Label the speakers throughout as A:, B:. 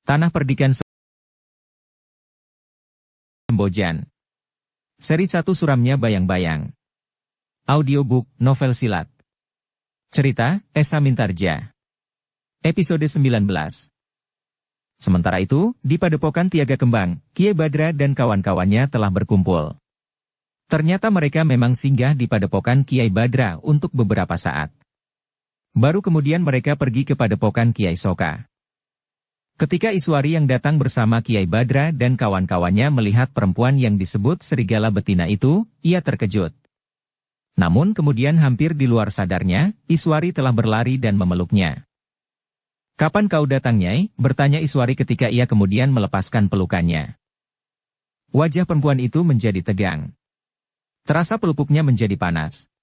A: Tanah Perdikan Sembojan. Seri 1 Suramnya Bayang-Bayang. Audiobook, novel silat. Cerita, Esa Mintarja. Episode 19. Sementara itu, di Padepokan Tiaga Kembang, Kiai Badra dan kawan-kawannya telah berkumpul. Ternyata mereka memang singgah di Padepokan Kiai Badra untuk beberapa saat. Baru kemudian mereka pergi ke Padepokan Kiai Soka. Ketika Iswari yang datang bersama Kiai Badra dan kawan-kawannya melihat perempuan yang disebut serigala betina itu, ia terkejut. Namun kemudian hampir di luar sadarnya, Iswari telah berlari dan memeluknya. "Kapan kau datang, Nyai?" bertanya Iswari ketika ia kemudian melepaskan pelukannya. Wajah perempuan itu menjadi tegang. Terasa pelupuknya menjadi panas.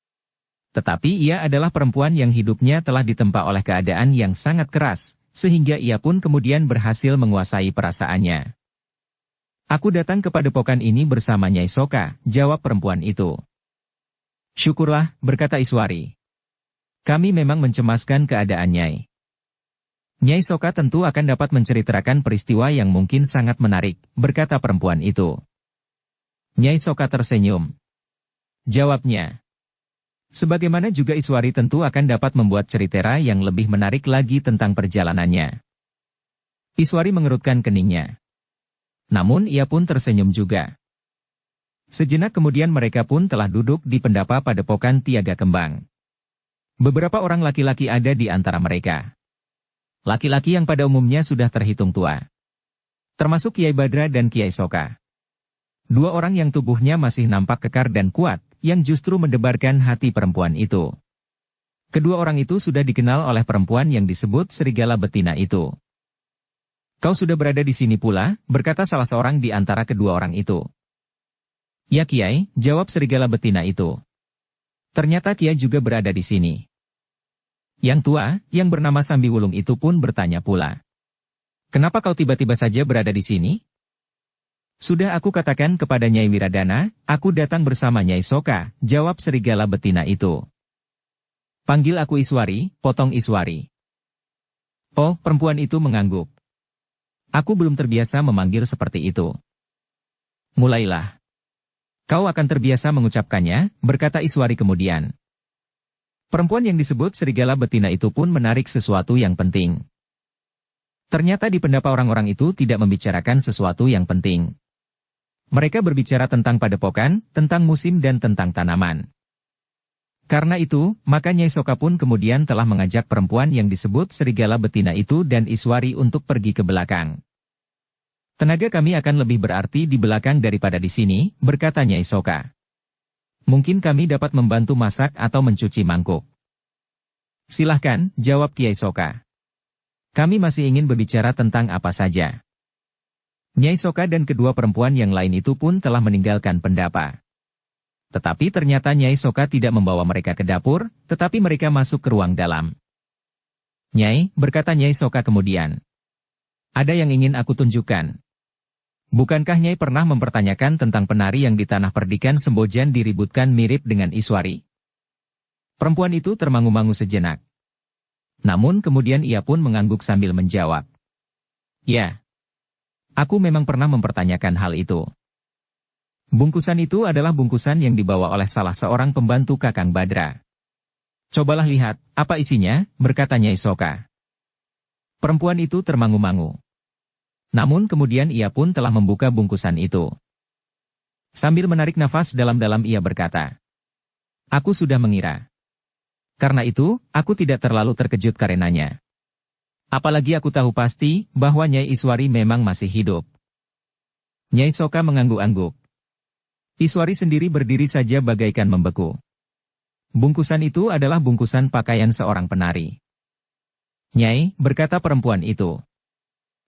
A: Tetapi ia adalah perempuan yang hidupnya telah ditempa oleh keadaan yang sangat keras, sehingga ia pun kemudian berhasil menguasai perasaannya. "Aku datang ke Padepokan ini bersama Nyai Soka," jawab perempuan itu. "Syukurlah," berkata Iswari. "Kami memang mencemaskan keadaan Nyai. Nyai Soka tentu akan dapat menceritakan peristiwa yang mungkin sangat menarik," berkata perempuan itu. Nyai Soka tersenyum. Jawabnya. Sebagaimana juga Iswari tentu akan dapat membuat cerita yang lebih menarik lagi tentang perjalanannya. Iswari mengerutkan keningnya. Namun ia pun tersenyum juga. Sejenak kemudian mereka pun telah duduk di pendapa Padepokan Tiaga Kembang. Beberapa orang laki-laki ada di antara mereka. Laki-laki yang pada umumnya sudah terhitung tua. Termasuk Kiai Badra dan Kiai Soka. Dua orang yang tubuhnya masih nampak kekar dan kuat, yang justru mendebarkan hati perempuan itu. Kedua orang itu sudah dikenal oleh perempuan yang disebut serigala betina itu. "Kau sudah berada di sini pula," berkata salah seorang di antara kedua orang itu. "Ya Kiai," jawab serigala betina itu. Ternyata Kiai juga berada di sini. Yang tua, yang bernama Sambiwulung itu pun bertanya pula. "Kenapa kau tiba-tiba saja berada di sini?" "Sudah aku katakan kepada Nyai Wiradana, aku datang bersama Nyai Soka," jawab serigala betina itu. "Panggil aku Iswari," potong Iswari. "Oh," perempuan itu mengangguk. "Aku belum terbiasa memanggil seperti itu." "Mulailah. Kau akan terbiasa mengucapkannya," berkata Iswari kemudian. Perempuan yang disebut serigala betina itu pun menarik sesuatu yang penting. Ternyata di pendapa orang-orang itu tidak membicarakan sesuatu yang penting. Mereka berbicara tentang padepokan, tentang musim dan tentang tanaman. Karena itu, maka Nyai Soka pun kemudian telah mengajak perempuan yang disebut serigala betina itu dan Iswari untuk pergi ke belakang. "Tenaga kami akan lebih berarti di belakang daripada di sini," berkata Nyai Soka. "Mungkin kami dapat membantu masak atau mencuci mangkuk." "Silahkan," jawab Kiai Soka. "Kami masih ingin berbicara tentang apa saja." Nyai Soka dan kedua perempuan yang lain itu pun telah meninggalkan pendapa. Tetapi ternyata Nyai Soka tidak membawa mereka ke dapur, tetapi mereka masuk ke ruang dalam. "Nyai," berkata Nyai Soka kemudian. "Ada yang ingin aku tunjukkan. Bukankah Nyai pernah mempertanyakan tentang penari yang di Tanah Perdikan Sembojan diributkan mirip dengan Iswari?" Perempuan itu termangu-mangu sejenak. Namun kemudian ia pun mengangguk sambil menjawab. "Ya. Aku memang pernah mempertanyakan hal itu." Bungkusan itu adalah bungkusan yang dibawa oleh salah seorang pembantu Kakang Badra. "Cobalah lihat, apa isinya," berkata Nyai Soka. Perempuan itu termangu-mangu. Namun kemudian ia pun telah membuka bungkusan itu. Sambil menarik nafas dalam-dalam ia berkata, "Aku sudah mengira. Karena itu, aku tidak terlalu terkejut karenanya. Apalagi aku tahu pasti bahwa Nyai Iswari memang masih hidup." Nyai Soka mengangguk-angguk. Iswari sendiri berdiri saja bagaikan membeku. Bungkusan itu adalah bungkusan pakaian seorang penari. "Nyai," berkata perempuan itu.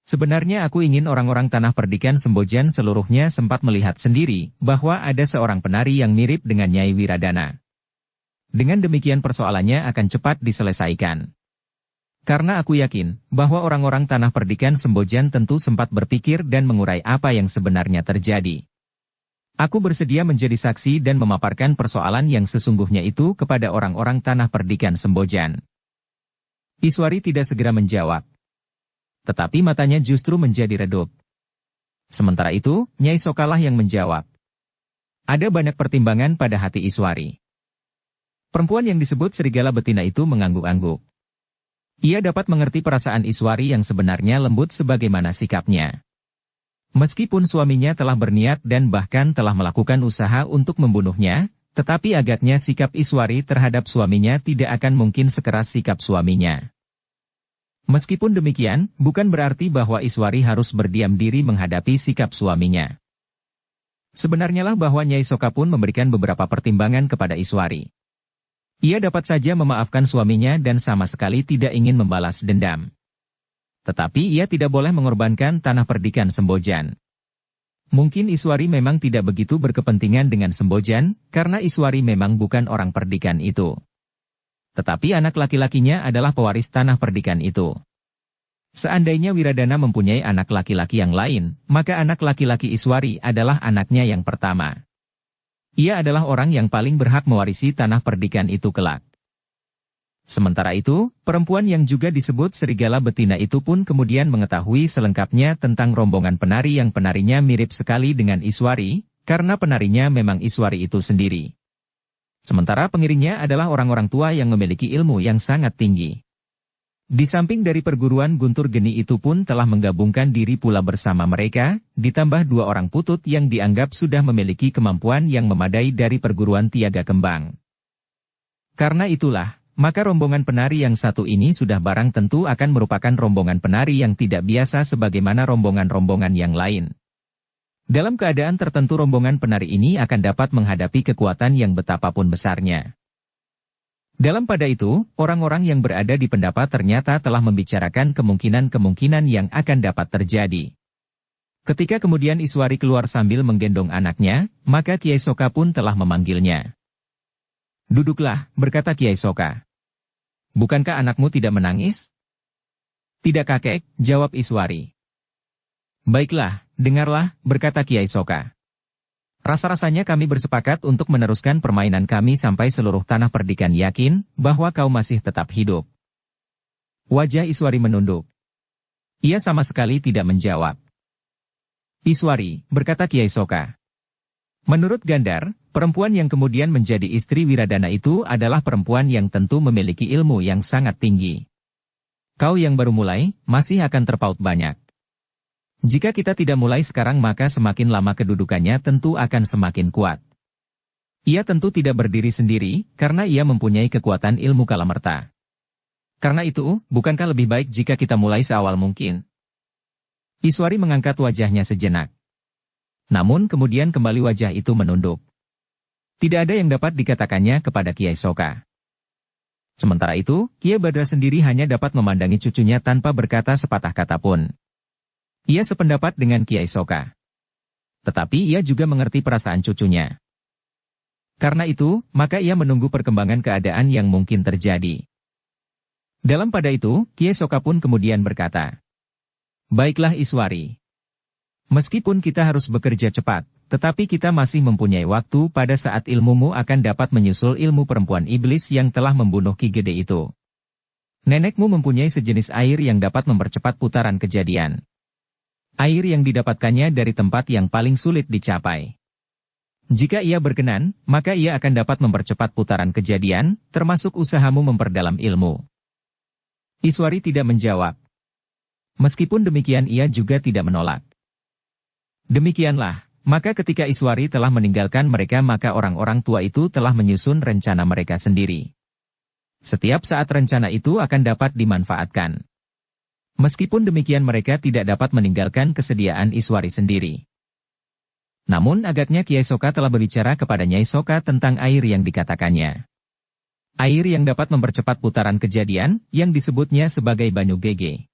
A: "Sebenarnya aku ingin orang-orang Tanah Perdikan Sembojan seluruhnya sempat melihat sendiri bahwa ada seorang penari yang mirip dengan Nyai Wiradana. Dengan demikian persoalannya akan cepat diselesaikan. Karena aku yakin bahwa orang-orang Tanah Perdikan Sembojan tentu sempat berpikir dan mengurai apa yang sebenarnya terjadi. Aku bersedia menjadi saksi dan memaparkan persoalan yang sesungguhnya itu kepada orang-orang Tanah Perdikan Sembojan." Iswari tidak segera menjawab. Tetapi matanya justru menjadi redup. Sementara itu, Nyai Sokalah yang menjawab. Ada banyak pertimbangan pada hati Iswari. Perempuan yang disebut serigala betina itu mengangguk-angguk. Ia dapat mengerti perasaan Iswari yang sebenarnya lembut sebagaimana sikapnya. Meskipun suaminya telah berniat dan bahkan telah melakukan usaha untuk membunuhnya, tetapi agaknya sikap Iswari terhadap suaminya tidak akan mungkin sekeras sikap suaminya. Meskipun demikian, bukan berarti bahwa Iswari harus berdiam diri menghadapi sikap suaminya. Sebenarnya lah bahwa Nyai Soka pun memberikan beberapa pertimbangan kepada Iswari. Ia dapat saja memaafkan suaminya dan sama sekali tidak ingin membalas dendam. Tetapi ia tidak boleh mengorbankan tanah perdikan Sembojan. Mungkin Iswari memang tidak begitu berkepentingan dengan Sembojan, karena Iswari memang bukan orang perdikan itu. Tetapi anak laki-lakinya adalah pewaris tanah perdikan itu. Seandainya Wiradana mempunyai anak laki-laki yang lain, maka anak laki-laki Iswari adalah anaknya yang pertama. Ia adalah orang yang paling berhak mewarisi tanah perdikan itu kelak. Sementara itu, perempuan yang juga disebut serigala betina itu pun kemudian mengetahui selengkapnya tentang rombongan penari yang penarinya mirip sekali dengan Iswari, karena penarinya memang Iswari itu sendiri. Sementara pengiringnya adalah orang-orang tua yang memiliki ilmu yang sangat tinggi. Di samping dari perguruan Guntur Geni itu pun telah menggabungkan diri pula bersama mereka, ditambah 2 orang putut yang dianggap sudah memiliki kemampuan yang memadai dari perguruan Tiaga Kembang. Karena itulah, maka rombongan penari yang satu ini sudah barang tentu akan merupakan rombongan penari yang tidak biasa sebagaimana rombongan-rombongan yang lain. Dalam keadaan tertentu rombongan penari ini akan dapat menghadapi kekuatan yang betapapun besarnya. Dalam pada itu, orang-orang yang berada di pendapat ternyata telah membicarakan kemungkinan-kemungkinan yang akan dapat terjadi. Ketika kemudian Iswari keluar sambil menggendong anaknya, maka Kiai Soka pun telah memanggilnya. "Duduklah," berkata Kiai Soka. "Bukankah anakmu tidak menangis?" "Tidak kakek," jawab Iswari. "Baiklah, dengarlah," berkata Kiai Soka. "Rasa-rasanya kami bersepakat untuk meneruskan permainan kami sampai seluruh tanah perdikan yakin bahwa kau masih tetap hidup." Wajah Iswari menunduk. Ia sama sekali tidak menjawab. "Iswari," berkata Kiai Soka. "Menurut Gandar, perempuan yang kemudian menjadi istri Wiradana itu adalah perempuan yang tentu memiliki ilmu yang sangat tinggi. Kau yang baru mulai, masih akan terpaut banyak. Jika kita tidak mulai sekarang maka semakin lama kedudukannya tentu akan semakin kuat. Ia tentu tidak berdiri sendiri, karena ia mempunyai kekuatan ilmu kalamerta. Karena itu, bukankah lebih baik jika kita mulai seawal mungkin?" Iswari mengangkat wajahnya sejenak. Namun kemudian kembali wajah itu menunduk. Tidak ada yang dapat dikatakannya kepada Kiai Soka. Sementara itu, Kiai Badra sendiri hanya dapat memandangi cucunya tanpa berkata sepatah kata pun. Ia sependapat dengan Kiai Soka. Tetapi ia juga mengerti perasaan cucunya. Karena itu, maka ia menunggu perkembangan keadaan yang mungkin terjadi. Dalam pada itu, Kiai Soka pun kemudian berkata, "Baiklah Iswari. Meskipun kita harus bekerja cepat, tetapi kita masih mempunyai waktu pada saat ilmumu akan dapat menyusul ilmu perempuan iblis yang telah membunuh Ki Gede itu. Nenekmu mempunyai sejenis air yang dapat mempercepat putaran kejadian. Air yang didapatkannya dari tempat yang paling sulit dicapai. Jika ia berkenan, maka ia akan dapat mempercepat putaran kejadian, termasuk usahamu memperdalam ilmu." Iswari tidak menjawab. Meskipun demikian ia juga tidak menolak. Demikianlah, maka ketika Iswari telah meninggalkan mereka maka orang-orang tua itu telah menyusun rencana mereka sendiri. Setiap saat rencana itu akan dapat dimanfaatkan. Meskipun demikian mereka tidak dapat meninggalkan kesediaan Iswari sendiri. Namun agaknya Kiai Soka telah berbicara kepada Nyai Soka tentang air yang dikatakannya. Air yang dapat mempercepat putaran kejadian, yang disebutnya sebagai Banyu Gege.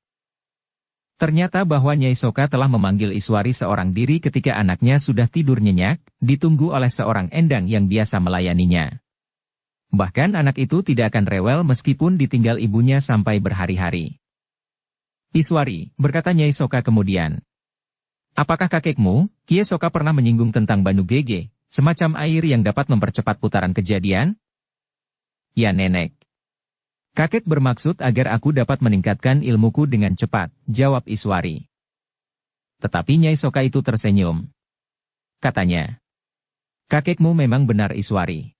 A: Ternyata bahwa Nyai Soka telah memanggil Iswari seorang diri ketika anaknya sudah tidur nyenyak, ditunggu oleh seorang endang yang biasa melayaninya. Bahkan anak itu tidak akan rewel meskipun ditinggal ibunya sampai berhari-hari. "Iswari," berkata Nyai Soka kemudian. "Apakah kakekmu, Kiai Soka pernah menyinggung tentang Banyu Gege, semacam air yang dapat mempercepat putaran kejadian?" "Ya nenek. Kakek bermaksud agar aku dapat meningkatkan ilmuku dengan cepat, jawab Iswari. Tetapi Nyai Soka itu tersenyum. Katanya, kakekmu memang benar Iswari.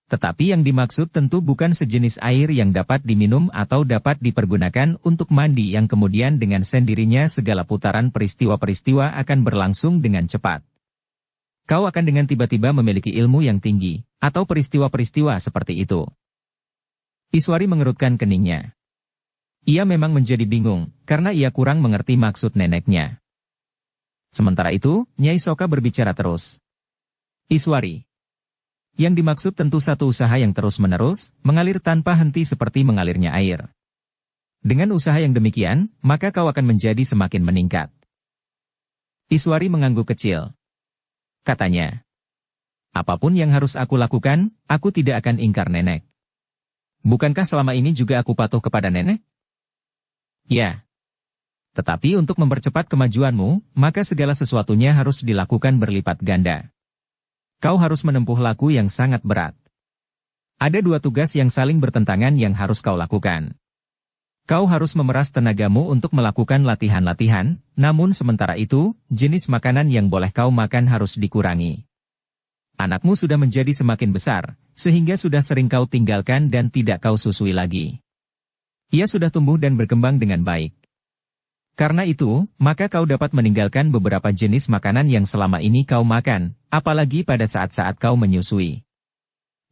A: Tetapi yang dimaksud tentu bukan sejenis air yang dapat diminum atau dapat dipergunakan untuk mandi yang kemudian dengan sendirinya segala putaran peristiwa-peristiwa akan berlangsung dengan cepat. Kau akan dengan tiba-tiba memiliki ilmu yang tinggi, atau peristiwa-peristiwa seperti itu. Iswari mengerutkan keningnya. Ia memang menjadi bingung, karena ia kurang mengerti maksud neneknya. Sementara itu, Nyai Soka berbicara terus. Iswari. Yang dimaksud tentu satu usaha yang terus-menerus, mengalir tanpa henti seperti mengalirnya air. Dengan usaha yang demikian, maka kau akan menjadi semakin meningkat. Iswari mengangguk kecil. Katanya, apapun yang harus aku lakukan, aku tidak akan ingkar nenek. Bukankah selama ini juga aku patuh kepada nenek? Ya. Tetapi untuk mempercepat kemajuanmu, maka segala sesuatunya harus dilakukan berlipat ganda. Kau harus menempuh laku yang sangat berat. Ada dua tugas yang saling bertentangan yang harus kau lakukan. Kau harus memeras tenagamu untuk melakukan latihan-latihan, namun sementara itu, jenis makanan yang boleh kau makan harus dikurangi. Anakmu sudah menjadi semakin besar, sehingga sudah sering kau tinggalkan dan tidak kau susui lagi. Ia sudah tumbuh dan berkembang dengan baik. Karena itu, maka kau dapat meninggalkan beberapa jenis makanan yang selama ini kau makan, apalagi pada saat-saat kau menyusui.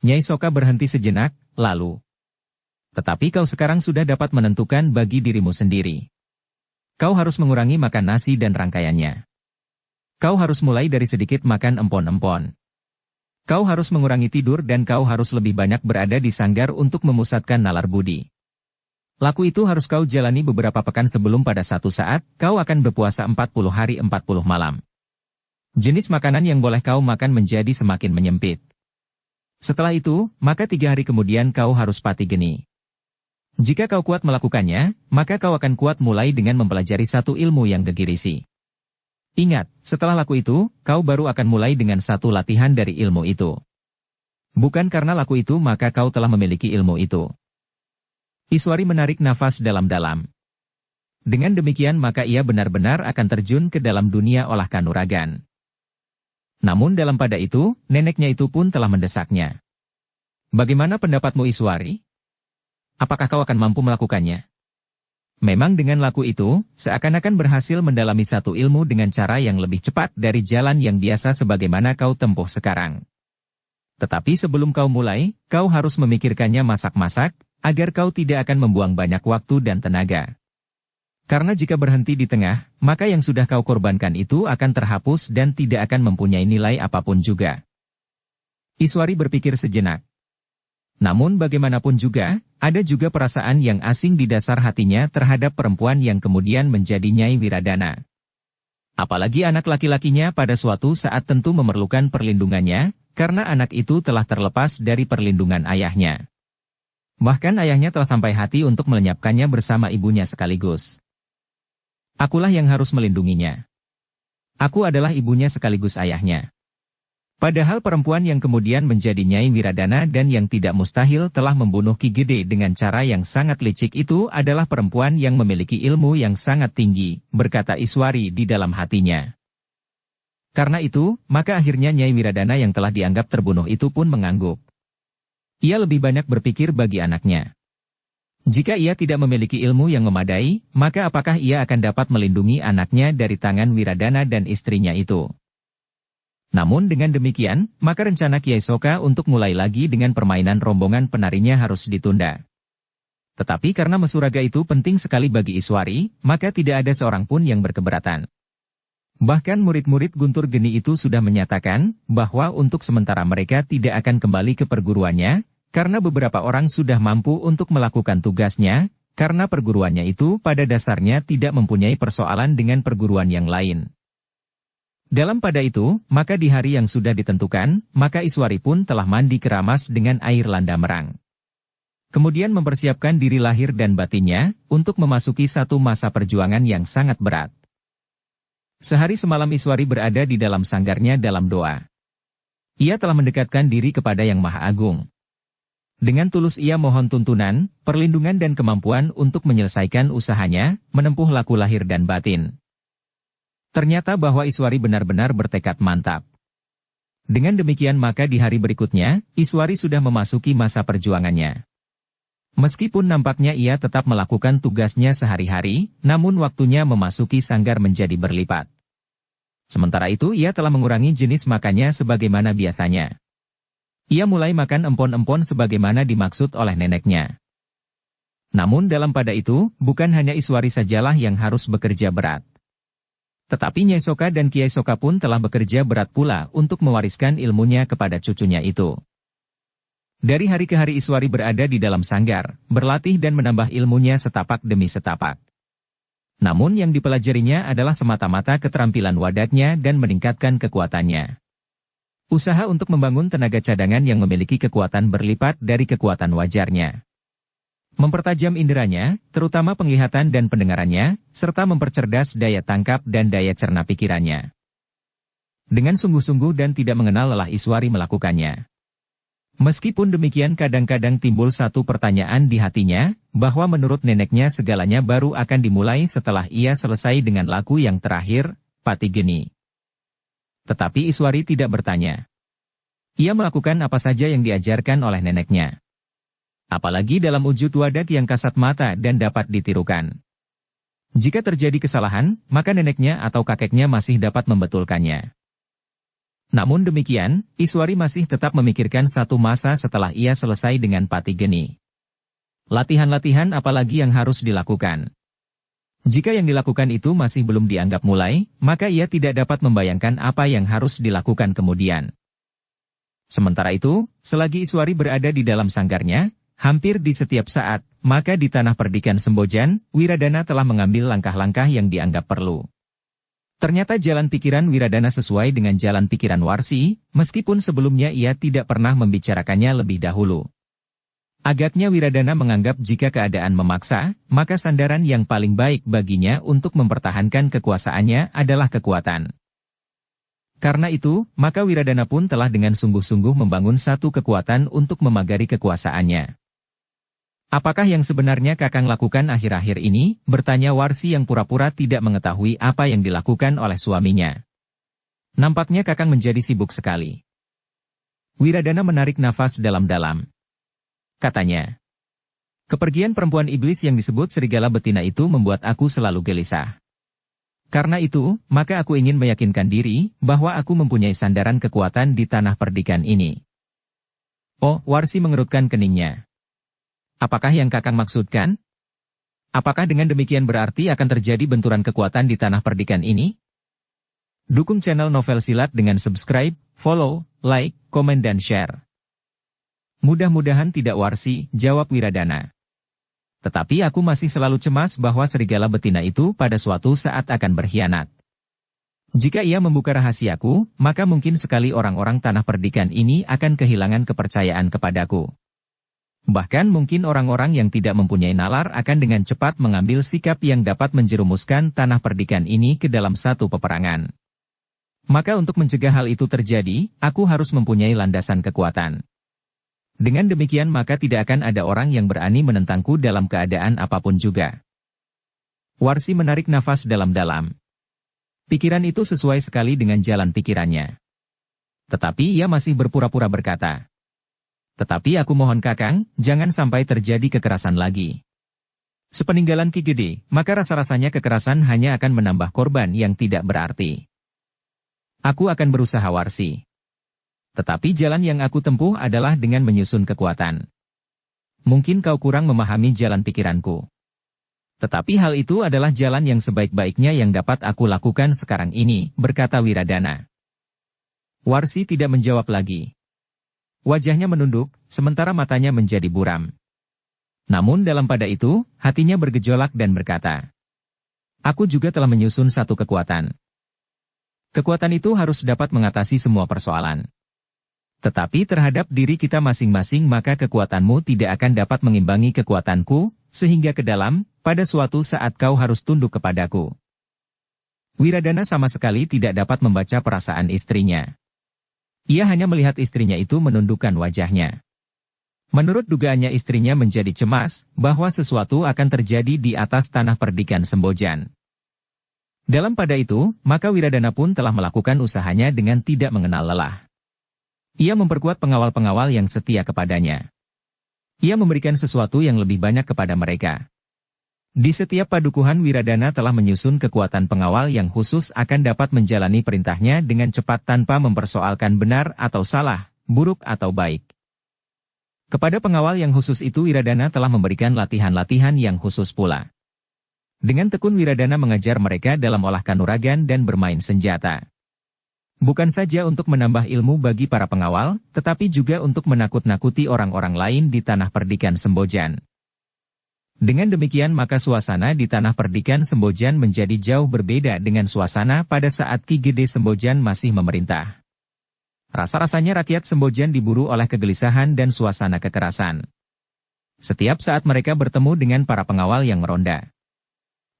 A: Nyai Soka berhenti sejenak, lalu. Tetapi kau sekarang sudah dapat menentukan bagi dirimu sendiri. Kau harus mengurangi makan nasi dan rangkaiannya. Kau harus mulai dari sedikit makan empon-empon. Kau harus mengurangi tidur dan kau harus lebih banyak berada di sanggar untuk memusatkan nalar budi. Laku itu harus kau jalani beberapa pekan sebelum pada satu saat, kau akan berpuasa 40 hari 40 malam. Jenis makanan yang boleh kau makan menjadi semakin menyempit. Setelah itu, maka 3 hari kemudian kau harus pati geni. Jika kau kuat melakukannya, maka kau akan kuat mulai dengan mempelajari satu ilmu yang gegirisi. Ingat, setelah laku itu, kau baru akan mulai dengan satu latihan dari ilmu itu. Bukan karena laku itu maka kau telah memiliki ilmu itu. Iswari menarik nafas dalam-dalam. Dengan demikian maka ia benar-benar akan terjun ke dalam dunia olah kanuragan. Namun dalam pada itu, neneknya itu pun telah mendesaknya. Bagaimana pendapatmu Iswari? Apakah kau akan mampu melakukannya? Memang dengan laku itu, seakan-akan berhasil mendalami satu ilmu dengan cara yang lebih cepat dari jalan yang biasa sebagaimana kau tempuh sekarang. Tetapi sebelum kau mulai, kau harus memikirkannya masak-masak, agar kau tidak akan membuang banyak waktu dan tenaga. Karena jika berhenti di tengah, maka yang sudah kau korbankan itu akan terhapus dan tidak akan mempunyai nilai apapun juga. Iswari berpikir sejenak. Namun bagaimanapun juga, ada juga perasaan yang asing di dasar hatinya terhadap perempuan yang kemudian menjadi Nyai Wiradana. Apalagi anak laki-lakinya pada suatu saat tentu memerlukan perlindungannya, karena anak itu telah terlepas dari perlindungan ayahnya. Bahkan ayahnya telah sampai hati untuk melenyapkannya bersama ibunya sekaligus. Akulah yang harus melindunginya. Aku adalah ibunya sekaligus ayahnya. Padahal perempuan yang kemudian menjadi Nyai Wiradana dan yang tidak mustahil telah membunuh Ki Gede dengan cara yang sangat licik itu adalah perempuan yang memiliki ilmu yang sangat tinggi, berkata Iswari di dalam hatinya. Karena itu, maka akhirnya Nyai Wiradana yang telah dianggap terbunuh itu pun mengangguk. Ia lebih banyak berpikir bagi anaknya. Jika ia tidak memiliki ilmu yang memadai, maka apakah ia akan dapat melindungi anaknya dari tangan Wiradana dan istrinya itu? Namun dengan demikian, maka rencana Kiai Soka untuk mulai lagi dengan permainan rombongan penarinya harus ditunda. Tetapi karena mesuraga itu penting sekali bagi Iswari, maka tidak ada seorang pun yang berkeberatan. Bahkan murid-murid Guntur Geni itu sudah menyatakan bahwa untuk sementara mereka tidak akan kembali ke perguruannya, karena beberapa orang sudah mampu untuk melakukan tugasnya, karena perguruannya itu pada dasarnya tidak mempunyai persoalan dengan perguruan yang lain. Dalam pada itu, maka di hari yang sudah ditentukan, maka Iswari pun telah mandi keramas dengan air landa merang. Kemudian mempersiapkan diri lahir dan batinnya, untuk memasuki satu masa perjuangan yang sangat berat. Sehari semalam Iswari berada di dalam sanggarnya dalam doa. Ia telah mendekatkan diri kepada Yang Maha Agung. Dengan tulus ia mohon tuntunan, perlindungan dan kemampuan untuk menyelesaikan usahanya, menempuh laku lahir dan batin. Ternyata bahwa Iswari benar-benar bertekad mantap. Dengan demikian maka di hari berikutnya, Iswari sudah memasuki masa perjuangannya. Meskipun nampaknya ia tetap melakukan tugasnya sehari-hari, namun waktunya memasuki sanggar menjadi berlipat. Sementara itu ia telah mengurangi jenis makannya sebagaimana biasanya. Ia mulai makan empon-empon sebagaimana dimaksud oleh neneknya. Namun dalam pada itu, bukan hanya Iswari sajalah yang harus bekerja berat. Tetapi Nyai Soka dan Kiai Soka pun telah bekerja berat pula untuk mewariskan ilmunya kepada cucunya itu. Dari hari ke hari Iswari berada di dalam sanggar, berlatih dan menambah ilmunya setapak demi setapak. Namun yang dipelajarinya adalah semata-mata keterampilan wadaknya dan meningkatkan kekuatannya. Usaha untuk membangun tenaga cadangan yang memiliki kekuatan berlipat dari kekuatan wajarnya. Mempertajam inderanya, terutama penglihatan dan pendengarannya, serta mempercerdas daya tangkap dan daya cerna pikirannya. Dengan sungguh-sungguh dan tidak mengenal lelah Iswari melakukannya. Meskipun demikian kadang-kadang timbul satu pertanyaan di hatinya, bahwa menurut neneknya segalanya baru akan dimulai setelah ia selesai dengan laku yang terakhir, Pati Geni. Tetapi Iswari tidak bertanya. Ia melakukan apa saja yang diajarkan oleh neneknya. Apalagi dalam wujud wadak yang kasat mata dan dapat ditirukan. Jika terjadi kesalahan, maka neneknya atau kakeknya masih dapat membetulkannya. Namun demikian, Iswari masih tetap memikirkan satu masa setelah ia selesai dengan Pati Geni. Latihan-latihan apalagi yang harus dilakukan. Jika yang dilakukan itu masih belum dianggap mulai, maka ia tidak dapat membayangkan apa yang harus dilakukan kemudian. Sementara itu, selagi Iswari berada di dalam sanggarnya, hampir di setiap saat, maka di tanah perdikan Sembojan, Wiradana telah mengambil langkah-langkah yang dianggap perlu. Ternyata jalan pikiran Wiradana sesuai dengan jalan pikiran Warsi, meskipun sebelumnya ia tidak pernah membicarakannya lebih dahulu. Agaknya Wiradana menganggap jika keadaan memaksa, maka sandaran yang paling baik baginya untuk mempertahankan kekuasaannya adalah kekuatan. Karena itu, maka Wiradana pun telah dengan sungguh-sungguh membangun satu kekuatan untuk memagari kekuasaannya. Apakah yang sebenarnya Kakang lakukan akhir-akhir ini? Bertanya Warsi yang pura-pura tidak mengetahui apa yang dilakukan oleh suaminya. Nampaknya Kakang menjadi sibuk sekali. Wiradana menarik nafas dalam-dalam. Katanya, kepergian perempuan iblis yang disebut serigala betina itu membuat aku selalu gelisah. Karena itu, maka aku ingin meyakinkan diri bahwa aku mempunyai sandaran kekuatan di tanah perdikan ini. Oh, Warsi mengerutkan keningnya. Apakah yang Kakang maksudkan? Apakah dengan demikian berarti akan terjadi benturan kekuatan di tanah perdikan ini? Dukung channel Novel Silat dengan subscribe, follow, like, komen dan share. Mudah-mudahan tidak Warsi, jawab Wiradana. Tetapi aku masih selalu cemas bahwa serigala betina itu pada suatu saat akan berkhianat. Jika ia membuka rahasiaku, maka mungkin sekali orang-orang tanah perdikan ini akan kehilangan kepercayaan kepadaku. Bahkan mungkin orang-orang yang tidak mempunyai nalar akan dengan cepat mengambil sikap yang dapat menjerumuskan tanah perdikan ini ke dalam satu peperangan. Maka untuk mencegah hal itu terjadi, aku harus mempunyai landasan kekuatan. Dengan demikian maka tidak akan ada orang yang berani menentangku dalam keadaan apapun juga. Warsi menarik nafas dalam-dalam. Pikiran itu sesuai sekali dengan jalan pikirannya. Tetapi ia masih berpura-pura berkata, tetapi aku mohon Kakang, jangan sampai terjadi kekerasan lagi. Sepeninggalan Ki Gede, maka rasa-rasanya kekerasan hanya akan menambah korban yang tidak berarti. Aku akan berusaha Warsi. Tetapi jalan yang aku tempuh adalah dengan menyusun kekuatan. Mungkin kau kurang memahami jalan pikiranku. Tetapi hal itu adalah jalan yang sebaik-baiknya yang dapat aku lakukan sekarang ini, berkata Wiradana. Warsi tidak menjawab lagi. Wajahnya menunduk, sementara matanya menjadi buram. Namun dalam pada itu, hatinya bergejolak dan berkata, aku juga telah menyusun satu kekuatan. Kekuatan itu harus dapat mengatasi semua persoalan. Tetapi terhadap diri kita masing-masing maka kekuatanmu tidak akan dapat mengimbangi kekuatanku, sehingga ke dalam, pada suatu saat kau harus tunduk kepadaku. Wiradana sama sekali tidak dapat membaca perasaan istrinya. Ia hanya melihat istrinya itu menundukkan wajahnya. Menurut dugaannya istrinya menjadi cemas, bahwa sesuatu akan terjadi di atas tanah perdikan Sembojan. Dalam pada itu, maka Wiradana pun telah melakukan usahanya dengan tidak mengenal lelah. Ia memperkuat pengawal-pengawal yang setia kepadanya. Ia memberikan sesuatu yang lebih banyak kepada mereka. Di setiap padukuhan Wiradana telah menyusun kekuatan pengawal yang khusus akan dapat menjalani perintahnya dengan cepat tanpa mempersoalkan benar atau salah, buruk atau baik. Kepada pengawal yang khusus itu Wiradana telah memberikan latihan-latihan yang khusus pula. Dengan tekun Wiradana mengajar mereka dalam olah kanuragan dan bermain senjata. Bukan saja untuk menambah ilmu bagi para pengawal, tetapi juga untuk menakut-nakuti orang-orang lain di tanah perdikan Sembojan. Dengan demikian maka suasana di tanah perdikan Sembojan menjadi jauh berbeda dengan suasana pada saat Ki Gede Sembojan masih memerintah. Rasa-rasanya rakyat Sembojan diburu oleh kegelisahan dan suasana kekerasan. Setiap saat mereka bertemu dengan para pengawal yang meronda.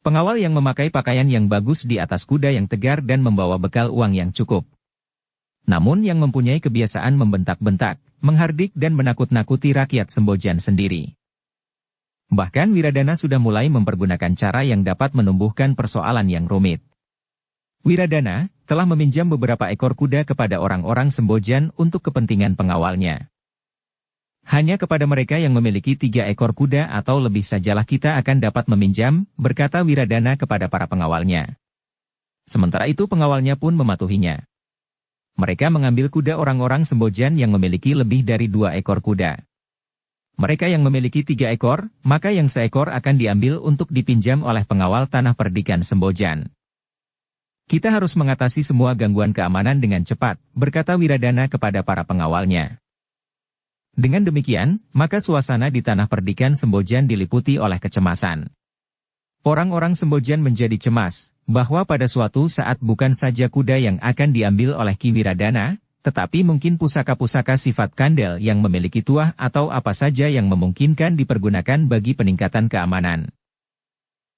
A: Pengawal yang memakai pakaian yang bagus di atas kuda yang tegar dan membawa bekal uang yang cukup. Namun yang mempunyai kebiasaan membentak-bentak, menghardik dan menakut-nakuti rakyat Sembojan sendiri. Bahkan Wiradana sudah mulai mempergunakan cara yang dapat menumbuhkan persoalan yang rumit. Wiradana telah meminjam beberapa ekor kuda kepada orang-orang Sembojan untuk kepentingan pengawalnya. Hanya kepada mereka yang memiliki 3 ekor kuda atau lebih sajalah kita akan dapat meminjam, berkata Wiradana kepada para pengawalnya. Sementara itu pengawalnya pun mematuhinya. Mereka mengambil kuda orang-orang Sembojan yang memiliki lebih dari 2 ekor kuda. Mereka yang memiliki 3 ekor, maka yang seekor akan diambil untuk dipinjam oleh pengawal tanah perdikan Sembojan. Kita harus mengatasi semua gangguan keamanan dengan cepat, berkata Wiradana kepada para pengawalnya. Dengan demikian, maka suasana di tanah perdikan Sembojan diliputi oleh kecemasan. Orang-orang Sembojan menjadi cemas, bahwa pada suatu saat bukan saja kuda yang akan diambil oleh Ki Wiradana, tetapi mungkin pusaka-pusaka sifat kandel yang memiliki tuah atau apa saja yang memungkinkan dipergunakan bagi peningkatan keamanan.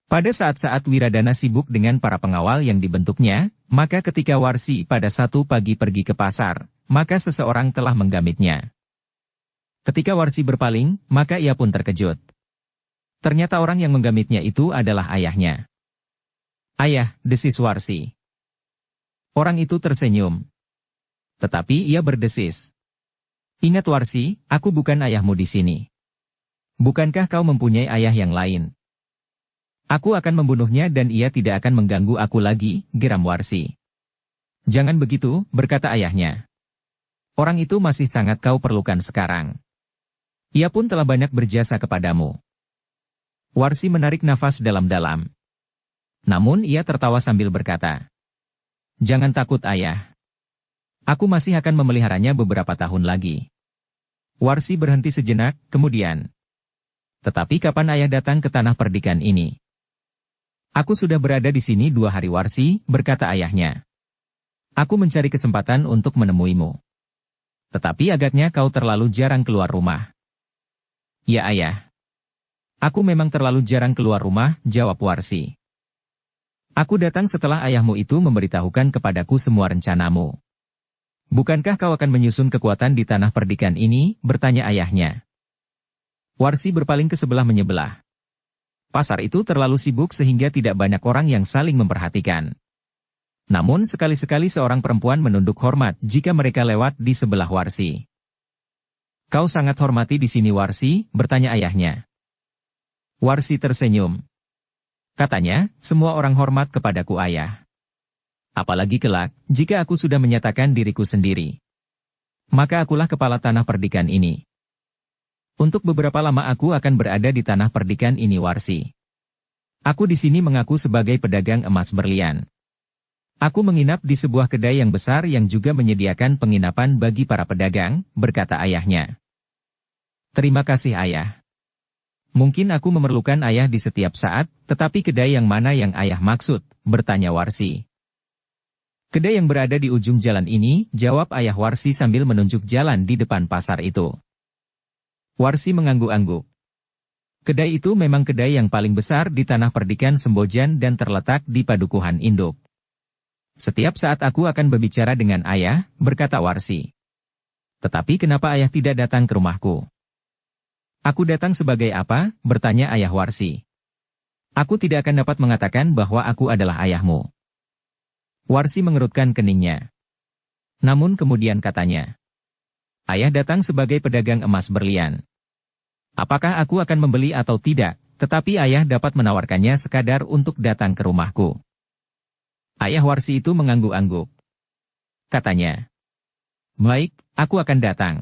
A: Pada saat-saat Wiradana sibuk dengan para pengawal yang dibentuknya, maka ketika Warsi pada satu pagi pergi ke pasar, maka seseorang telah menggamitnya. Ketika Warsi berpaling, maka ia pun terkejut. Ternyata orang yang menggamitnya itu adalah ayahnya. "Ayah," desis Warsi. Orang itu tersenyum. Tetapi ia berdesis. "Ingat Warsi, aku bukan ayahmu di sini. Bukankah kau mempunyai ayah yang lain? Aku akan membunuhnya dan ia tidak akan mengganggu aku lagi," geram Warsi. "Jangan begitu," berkata ayahnya. "Orang itu masih sangat kau perlukan sekarang. Ia pun telah banyak berjasa kepadamu." Warsi menarik nafas dalam-dalam. Namun ia tertawa sambil berkata, "Jangan takut ayah. Aku masih akan memeliharanya beberapa tahun lagi." Warsi berhenti sejenak, kemudian, "Tetapi kapan ayah datang ke tanah perdikan ini?" "Aku sudah berada di sini 2 hari Warsi," berkata ayahnya. "Aku mencari kesempatan untuk menemuimu. Tetapi agaknya kau terlalu jarang keluar rumah." "Ya ayah. Aku memang terlalu jarang keluar rumah," jawab Warsi. "Aku datang setelah ayahmu itu memberitahukan kepadaku semua rencanamu." "Bukankah kau akan menyusun kekuatan di tanah perdikan ini?" bertanya ayahnya. Warsi berpaling ke sebelah menyebelah. Pasar itu terlalu sibuk sehingga tidak banyak orang yang saling memperhatikan. Namun sekali-sekali seorang perempuan menunduk hormat jika mereka lewat di sebelah Warsi. "Kau sangat hormati di sini Warsi?" bertanya ayahnya. Warsi tersenyum. Katanya, "Semua orang hormat kepadaku ayah. Apalagi kelak, jika aku sudah menyatakan diriku sendiri. Maka akulah kepala tanah perdikan ini. Untuk beberapa lama aku akan berada di tanah perdikan ini Warsi. Aku di sini mengaku sebagai pedagang emas berlian. Aku menginap di sebuah kedai yang besar yang juga menyediakan penginapan bagi para pedagang," berkata ayahnya. "Terima kasih ayah. Mungkin aku memerlukan ayah di setiap saat, tetapi kedai yang mana yang ayah maksud?" bertanya Warsi. "Kedai yang berada di ujung jalan ini," jawab ayah Warsi sambil menunjuk jalan di depan pasar itu. Warsi mengangguk-angguk. Kedai itu memang kedai yang paling besar di tanah perdikan Sembojan dan terletak di padukuhan induk. "Setiap saat aku akan berbicara dengan ayah," berkata Warsi. "Tetapi kenapa ayah tidak datang ke rumahku? Aku datang sebagai apa? Bertanya ayah Warsi. Aku tidak akan dapat mengatakan bahwa aku adalah ayahmu. Warsi mengerutkan keningnya. Namun kemudian katanya. Ayah datang sebagai pedagang emas berlian. Apakah aku akan membeli atau tidak, tetapi ayah dapat menawarkannya sekadar untuk datang ke rumahku. Ayah Warsi itu mengangguk-angguk. Katanya. Baik, aku akan datang.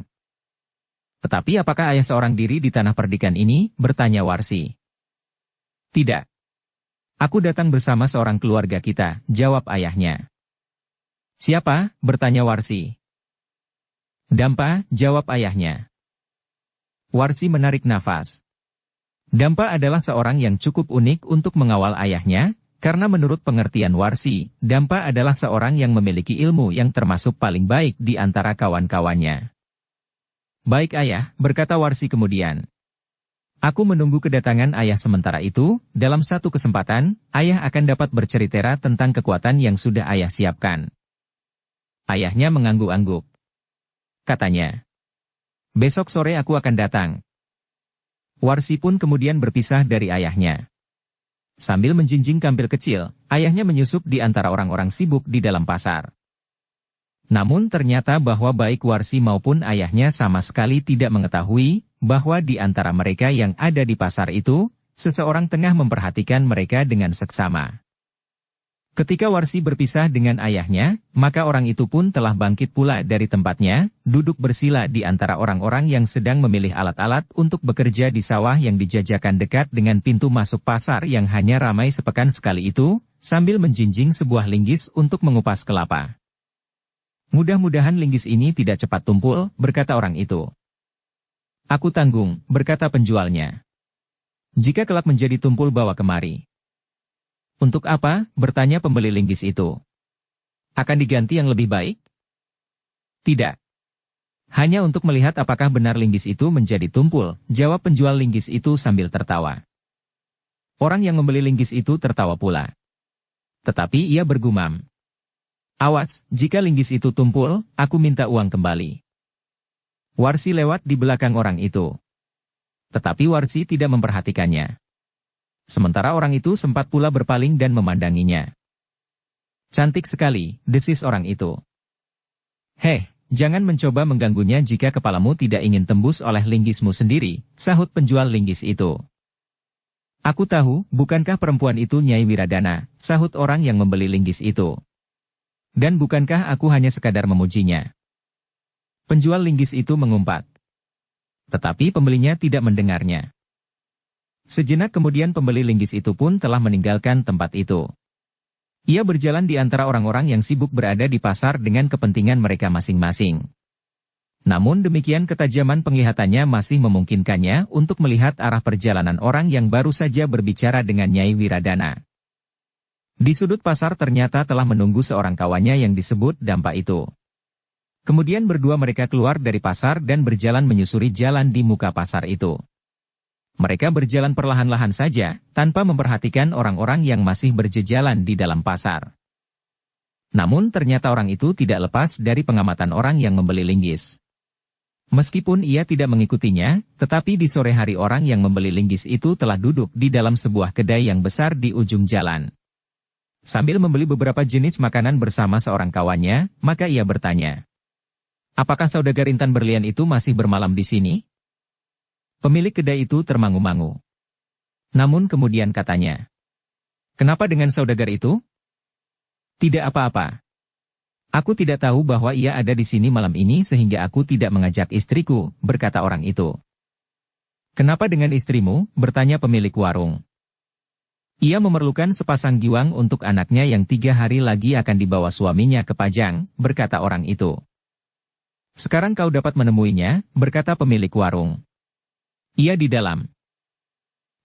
A: Tetapi apakah ayah seorang diri di tanah perdikan ini? Bertanya Warsi. Tidak. Aku datang bersama seorang keluarga kita, jawab ayahnya. Siapa? Bertanya Warsi. Dampa, jawab ayahnya. Warsi menarik nafas. Dampa adalah seorang yang cukup unik untuk mengawal ayahnya, karena menurut pengertian Warsi, Dampa adalah seorang yang memiliki ilmu yang termasuk paling baik di antara kawan-kawannya. Baik ayah, berkata Warsi kemudian. Aku menunggu kedatangan ayah sementara itu, dalam satu kesempatan, ayah akan dapat bercerita tentang kekuatan yang sudah ayah siapkan. Ayahnya mengangguk-angguk. Katanya. Besok sore aku akan datang. Warsi pun kemudian berpisah dari ayahnya. Sambil menjinjing kampil kecil, ayahnya menyusup di antara orang-orang sibuk di dalam pasar. Namun ternyata bahwa baik Warsi maupun ayahnya sama sekali tidak mengetahui bahwa di antara mereka yang ada di pasar itu, seseorang tengah memperhatikan mereka dengan seksama. Ketika Warsi berpisah dengan ayahnya, maka orang itu pun telah bangkit pula dari tempatnya, duduk bersila di antara orang-orang yang sedang memilih alat-alat untuk bekerja di sawah yang dijajakan dekat dengan pintu masuk pasar yang hanya ramai sepekan sekali itu, sambil menjinjing sebuah linggis untuk mengupas kelapa. Mudah-mudahan linggis ini tidak cepat tumpul, berkata orang itu. Aku tanggung, berkata penjualnya. Jika kelak menjadi tumpul bawa kemari. Untuk apa? Bertanya pembeli linggis itu. Akan diganti yang lebih baik? Tidak. Hanya untuk melihat apakah benar linggis itu menjadi tumpul, jawab penjual linggis itu sambil tertawa. Orang yang membeli linggis itu tertawa pula. Tetapi ia bergumam. Awas, jika linggis itu tumpul, aku minta uang kembali. Warsi lewat di belakang orang itu. Tetapi Warsi tidak memperhatikannya. Sementara orang itu sempat pula berpaling dan memandanginya. Cantik sekali, desis orang itu. Heh, jangan mencoba mengganggunya jika kepalamu tidak ingin tembus oleh linggismu sendiri, sahut penjual linggis itu. Aku tahu, bukankah perempuan itu Nyai Wiradana, sahut orang yang membeli linggis itu. Dan bukankah aku hanya sekadar memujinya? Penjual linggis itu mengumpat. Tetapi pembelinya tidak mendengarnya. Sejenak kemudian pembeli linggis itu pun telah meninggalkan tempat itu. Ia berjalan di antara orang-orang yang sibuk berada di pasar dengan kepentingan mereka masing-masing. Namun demikian ketajaman penglihatannya masih memungkinkannya untuk melihat arah perjalanan orang yang baru saja berbicara dengan Nyai Wiradana. Di sudut pasar ternyata telah menunggu seorang kawannya yang disebut Dampa itu. Kemudian berdua mereka keluar dari pasar dan berjalan menyusuri jalan di muka pasar itu. Mereka berjalan perlahan-lahan saja, tanpa memperhatikan orang-orang yang masih berjejalan di dalam pasar. Namun ternyata orang itu tidak lepas dari pengamatan orang yang membeli linggis. Meskipun ia tidak mengikutinya, tetapi di sore hari orang yang membeli linggis itu telah duduk di dalam sebuah kedai yang besar di ujung jalan. Sambil membeli beberapa jenis makanan bersama seorang kawannya, maka ia bertanya. Apakah saudagar intan berlian itu masih bermalam di sini? Pemilik kedai itu termangu-mangu. Namun kemudian katanya. Kenapa dengan saudagar itu? Tidak apa-apa. Aku tidak tahu bahwa ia ada di sini malam ini sehingga aku tidak mengajak istriku, berkata orang itu. Kenapa dengan istrimu? Bertanya pemilik warung. Ia memerlukan sepasang giwang untuk anaknya yang 3 hari lagi akan dibawa suaminya ke Pajang, berkata orang itu. Sekarang kau dapat menemuinya, berkata pemilik warung. Ia di dalam.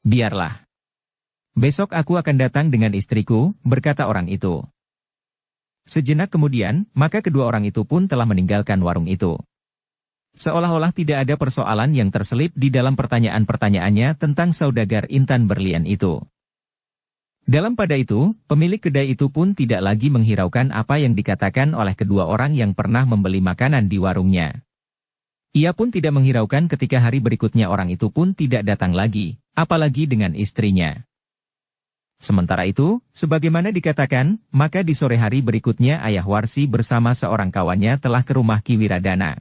A: Biarlah. Besok aku akan datang dengan istriku, berkata orang itu. Sejenak kemudian, maka kedua orang itu pun telah meninggalkan warung itu. Seolah-olah tidak ada persoalan yang terselip di dalam pertanyaan-pertanyaannya tentang saudagar intan berlian itu. Dalam pada itu, pemilik kedai itu pun tidak lagi menghiraukan apa yang dikatakan oleh kedua orang yang pernah membeli makanan di warungnya. Ia pun tidak menghiraukan ketika hari berikutnya orang itu pun tidak datang lagi, apalagi dengan istrinya. Sementara itu, sebagaimana dikatakan, maka di sore hari berikutnya ayah Warsi bersama seorang kawannya telah ke rumah Ki Wiradana.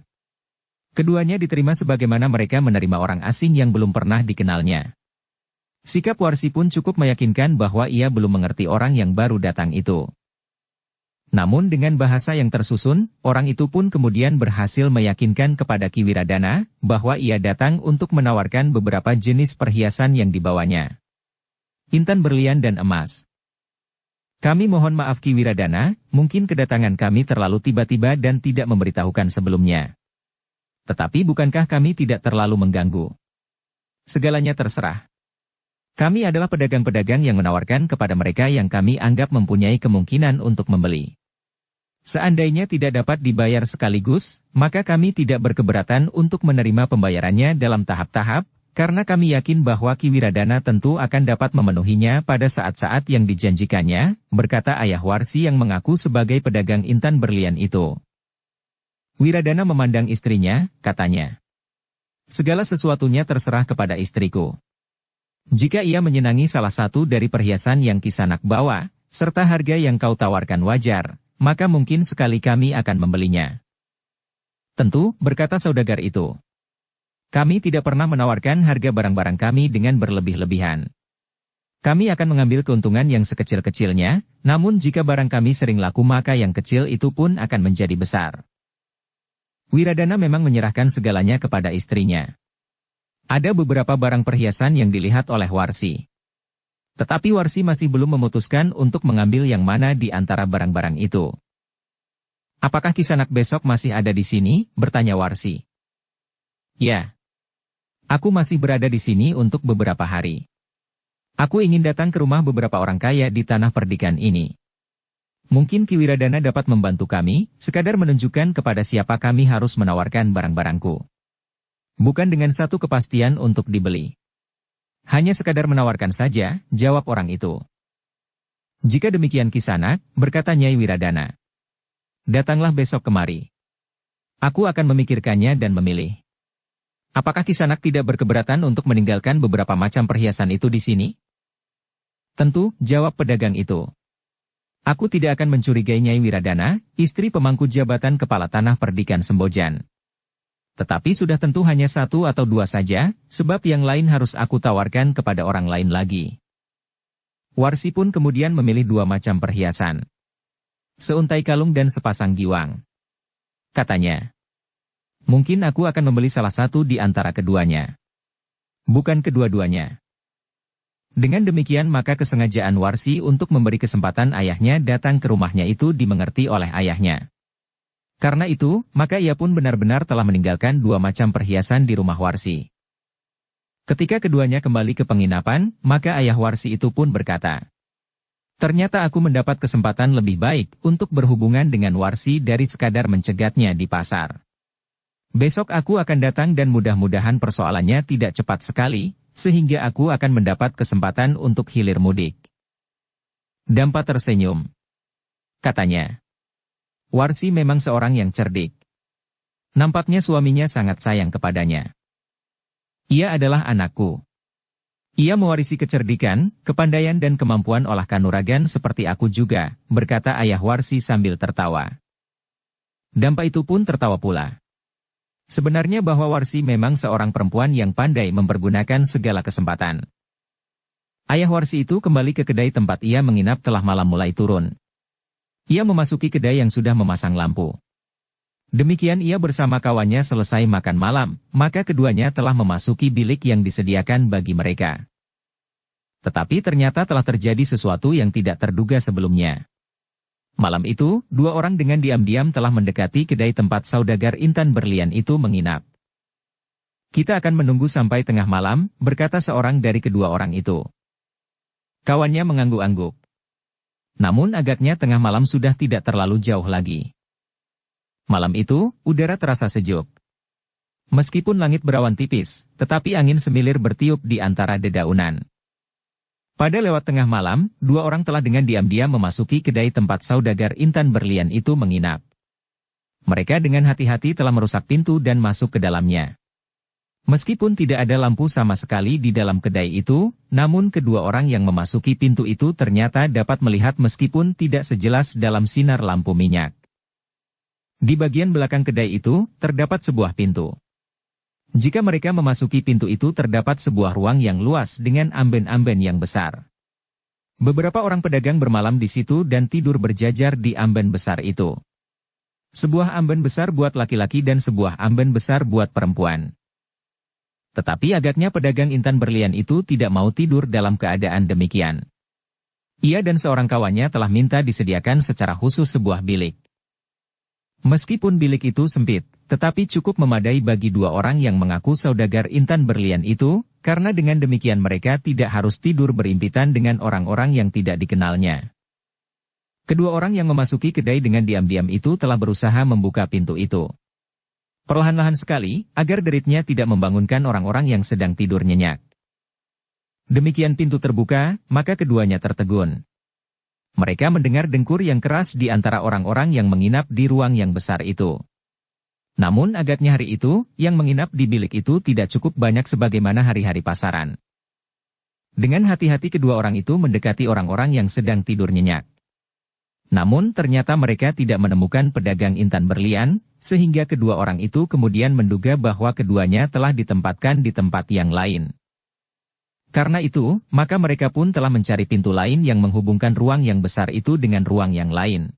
A: Keduanya diterima sebagaimana mereka menerima orang asing yang belum pernah dikenalnya. Sikap Warsi pun cukup meyakinkan bahwa ia belum mengerti orang yang baru datang itu. Namun dengan bahasa yang tersusun, orang itu pun kemudian berhasil meyakinkan kepada Ki Wiradana bahwa ia datang untuk menawarkan beberapa jenis perhiasan yang dibawanya. Intan berlian dan emas. Kami mohon maaf Ki Wiradana, mungkin kedatangan kami terlalu tiba-tiba dan tidak memberitahukan sebelumnya. Tetapi bukankah kami tidak terlalu mengganggu? Segalanya terserah. Kami adalah pedagang-pedagang yang menawarkan kepada mereka yang kami anggap mempunyai kemungkinan untuk membeli. Seandainya tidak dapat dibayar sekaligus, maka kami tidak berkeberatan untuk menerima pembayarannya dalam tahap-tahap, karena kami yakin bahwa Ki Wiradana tentu akan dapat memenuhinya pada saat-saat yang dijanjikannya, berkata ayah Warsi yang mengaku sebagai pedagang intan berlian itu. Wiradana memandang istrinya, katanya. Segala sesuatunya terserah kepada istriku. Jika ia menyenangi salah satu dari perhiasan yang Kisanak bawa, serta harga yang kau tawarkan wajar, maka mungkin sekali kami akan membelinya. Tentu, berkata saudagar itu. Kami tidak pernah menawarkan harga barang-barang kami dengan berlebih-lebihan. Kami akan mengambil keuntungan yang sekecil-kecilnya, namun jika barang kami sering laku maka yang kecil itu pun akan menjadi besar. Wiradana memang menyerahkan segalanya kepada istrinya. Ada beberapa barang perhiasan yang dilihat oleh Warsi. Tetapi Warsi masih belum memutuskan untuk mengambil yang mana di antara barang-barang itu. Apakah Kisanak besok masih ada di sini? Bertanya Warsi. Ya. Aku masih berada di sini untuk beberapa hari. Aku ingin datang ke rumah beberapa orang kaya di tanah perdikan ini. Mungkin Ki Wiradana dapat membantu kami, sekadar menunjukkan kepada siapa kami harus menawarkan barang-barangku. Bukan dengan satu kepastian untuk dibeli. Hanya sekadar menawarkan saja, jawab orang itu. Jika demikian Kisanak, berkata Nyai Wiradana. Datanglah besok kemari. Aku akan memikirkannya dan memilih. Apakah Kisanak tidak berkeberatan untuk meninggalkan beberapa macam perhiasan itu di sini? Tentu, jawab pedagang itu. Aku tidak akan mencurigai Nyai Wiradana, istri pemangku jabatan kepala tanah perdikan Sembojan. Tetapi sudah tentu hanya satu atau dua saja, sebab yang lain harus aku tawarkan kepada orang lain lagi. Warsi pun kemudian memilih dua macam perhiasan. Seuntai kalung dan sepasang giwang. Katanya. Mungkin aku akan membeli salah satu di antara keduanya. Bukan kedua-duanya. Dengan demikian maka kesengajaan Warsi untuk memberi kesempatan ayahnya datang ke rumahnya itu dimengerti oleh ayahnya. Karena itu, maka ia pun benar-benar telah meninggalkan dua macam perhiasan di rumah Warsi. Ketika keduanya kembali ke penginapan, maka ayah Warsi itu pun berkata, ternyata aku mendapat kesempatan lebih baik untuk berhubungan dengan Warsi dari sekadar mencegatnya di pasar. Besok aku akan datang dan mudah-mudahan persoalannya tidak cepat sekali, sehingga aku akan mendapat kesempatan untuk hilir mudik. Dampa tersenyum. Katanya. Warsi memang seorang yang cerdik. Nampaknya suaminya sangat sayang kepadanya. Ia adalah anakku. Ia mewarisi kecerdikan, kepandaian dan kemampuan olah kanuragan seperti aku juga, berkata ayah Warsi sambil tertawa. Dampa itu pun tertawa pula. Sebenarnya bahwa Warsi memang seorang perempuan yang pandai mempergunakan segala kesempatan. Ayah Warsi itu kembali ke kedai tempat ia menginap telah malam mulai turun. Ia memasuki kedai yang sudah memasang lampu. Demikian ia bersama kawannya selesai makan malam, maka keduanya telah memasuki bilik yang disediakan bagi mereka. Tetapi ternyata telah terjadi sesuatu yang tidak terduga sebelumnya. Malam itu, dua orang dengan diam-diam telah mendekati kedai tempat saudagar intan berlian itu menginap. Kita akan menunggu sampai tengah malam, berkata seorang dari kedua orang itu. Kawannya mengangguk-angguk. Namun agaknya tengah malam sudah tidak terlalu jauh lagi. Malam itu, udara terasa sejuk. Meskipun langit berawan tipis, tetapi angin semilir bertiup di antara dedaunan. Pada lewat tengah malam, dua orang telah dengan diam-diam memasuki kedai tempat saudagar intan berlian itu menginap. Mereka dengan hati-hati telah merusak pintu dan masuk ke dalamnya. Meskipun tidak ada lampu sama sekali di dalam kedai itu, namun kedua orang yang memasuki pintu itu ternyata dapat melihat meskipun tidak sejelas dalam sinar lampu minyak. Di bagian belakang kedai itu, terdapat sebuah pintu. Jika mereka memasuki pintu itu terdapat sebuah ruang yang luas dengan amben-amben yang besar. Beberapa orang pedagang bermalam di situ dan tidur berjajar di amben besar itu. Sebuah amben besar buat laki-laki dan sebuah amben besar buat perempuan. Tetapi agaknya pedagang intan berlian itu tidak mau tidur dalam keadaan demikian. Ia dan seorang kawannya telah minta disediakan secara khusus sebuah bilik. Meskipun bilik itu sempit, tetapi cukup memadai bagi dua orang yang mengaku saudagar intan berlian itu, karena dengan demikian mereka tidak harus tidur berimpitan dengan orang-orang yang tidak dikenalnya. Kedua orang yang memasuki kedai dengan diam-diam itu telah berusaha membuka pintu itu. Perlahan-lahan sekali, agar deritnya tidak membangunkan orang-orang yang sedang tidur nyenyak. Demikian pintu terbuka, maka keduanya tertegun. Mereka mendengar dengkur yang keras di antara orang-orang yang menginap di ruang yang besar itu. Namun agaknya hari itu, yang menginap di bilik itu tidak cukup banyak sebagaimana hari-hari pasaran. Dengan hati-hati kedua orang itu mendekati orang-orang yang sedang tidur nyenyak. Namun ternyata mereka tidak menemukan pedagang intan berlian, sehingga kedua orang itu kemudian menduga bahwa keduanya telah ditempatkan di tempat yang lain. Karena itu, maka mereka pun telah mencari pintu lain yang menghubungkan ruang yang besar itu dengan ruang yang lain.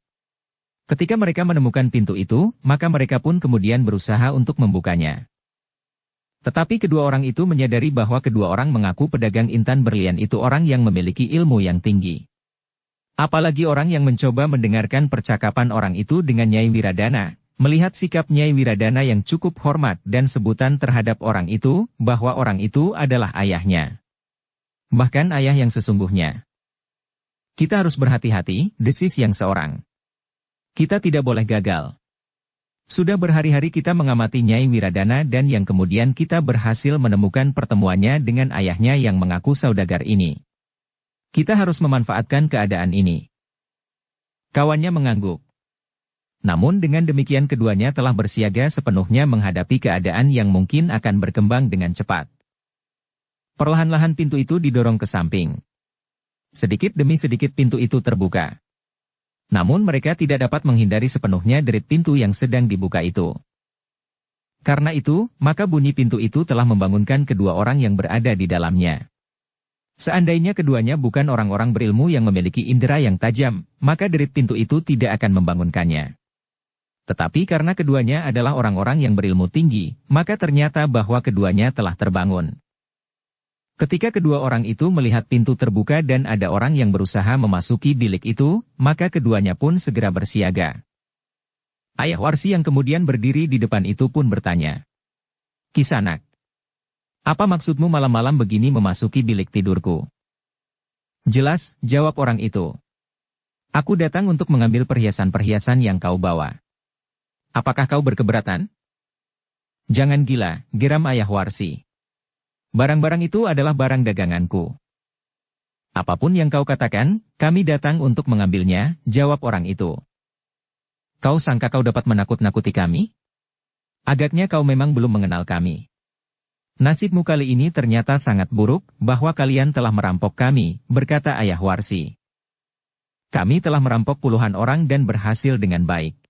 A: Ketika mereka menemukan pintu itu, maka mereka pun kemudian berusaha untuk membukanya. Tetapi kedua orang itu menyadari bahwa kedua orang mengaku pedagang intan berlian itu orang yang memiliki ilmu yang tinggi. Apalagi orang yang mencoba mendengarkan percakapan orang itu dengan Nyai Wiradana, melihat sikap Nyai Wiradana yang cukup hormat dan sebutan terhadap orang itu, bahwa orang itu adalah ayahnya. Bahkan ayah yang sesungguhnya. Kita harus berhati-hati, desis yang seorang. Kita tidak boleh gagal. Sudah berhari-hari kita mengamati Nyai Wiradana dan yang kemudian kita berhasil menemukan pertemuannya dengan ayahnya yang mengaku saudagar ini. Kita harus memanfaatkan keadaan ini. Kawannya mengangguk. Namun dengan demikian keduanya telah bersiaga sepenuhnya menghadapi keadaan yang mungkin akan berkembang dengan cepat. Perlahan-lahan pintu itu didorong ke samping. Sedikit demi sedikit pintu itu terbuka. Namun mereka tidak dapat menghindari sepenuhnya derit pintu yang sedang dibuka itu. Karena itu, maka bunyi pintu itu telah membangunkan kedua orang yang berada di dalamnya. Seandainya keduanya bukan orang-orang berilmu yang memiliki indera yang tajam, maka derit pintu itu tidak akan membangunkannya. Tetapi karena keduanya adalah orang-orang yang berilmu tinggi, maka ternyata bahwa keduanya telah terbangun. Ketika kedua orang itu melihat pintu terbuka dan ada orang yang berusaha memasuki bilik itu, maka keduanya pun segera bersiaga. Ayah Warsi yang kemudian berdiri di depan itu pun bertanya, "Kisanak, apa maksudmu malam-malam begini memasuki bilik tidurku?" "Jelas," jawab orang itu. "Aku datang untuk mengambil perhiasan-perhiasan yang kau bawa. Apakah kau berkeberatan?" "Jangan gila," geram Ayah Warsi. "Barang-barang itu adalah barang daganganku." "Apapun yang kau katakan, kami datang untuk mengambilnya," jawab orang itu. "Kau sangka kau dapat menakut-nakuti kami? Agaknya kau memang belum mengenal kami. Nasibmu kali ini ternyata sangat buruk, bahwa kalian telah merampok kami," berkata Ayah Warsi. "Kami telah merampok puluhan orang dan berhasil dengan baik.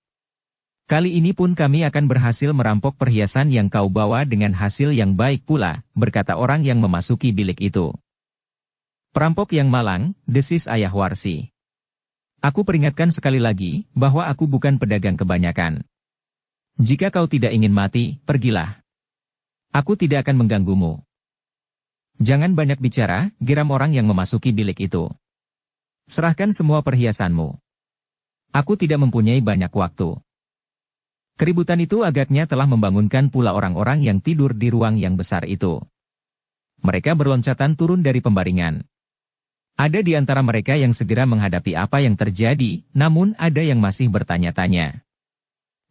A: Kali ini pun kami akan berhasil merampok perhiasan yang kau bawa dengan hasil yang baik pula," berkata orang yang memasuki bilik itu. "Perampok yang malang," desis Ayah Warsi. "Aku peringatkan sekali lagi, bahwa aku bukan pedagang kebanyakan. Jika kau tidak ingin mati, pergilah. Aku tidak akan mengganggumu." "Jangan banyak bicara," geram orang yang memasuki bilik itu. "Serahkan semua perhiasanmu. Aku tidak mempunyai banyak waktu." Keributan itu agaknya telah membangunkan pula orang-orang yang tidur di ruang yang besar itu. Mereka berloncatan turun dari pembaringan. Ada di antara mereka yang segera menghadapi apa yang terjadi, namun ada yang masih bertanya-tanya.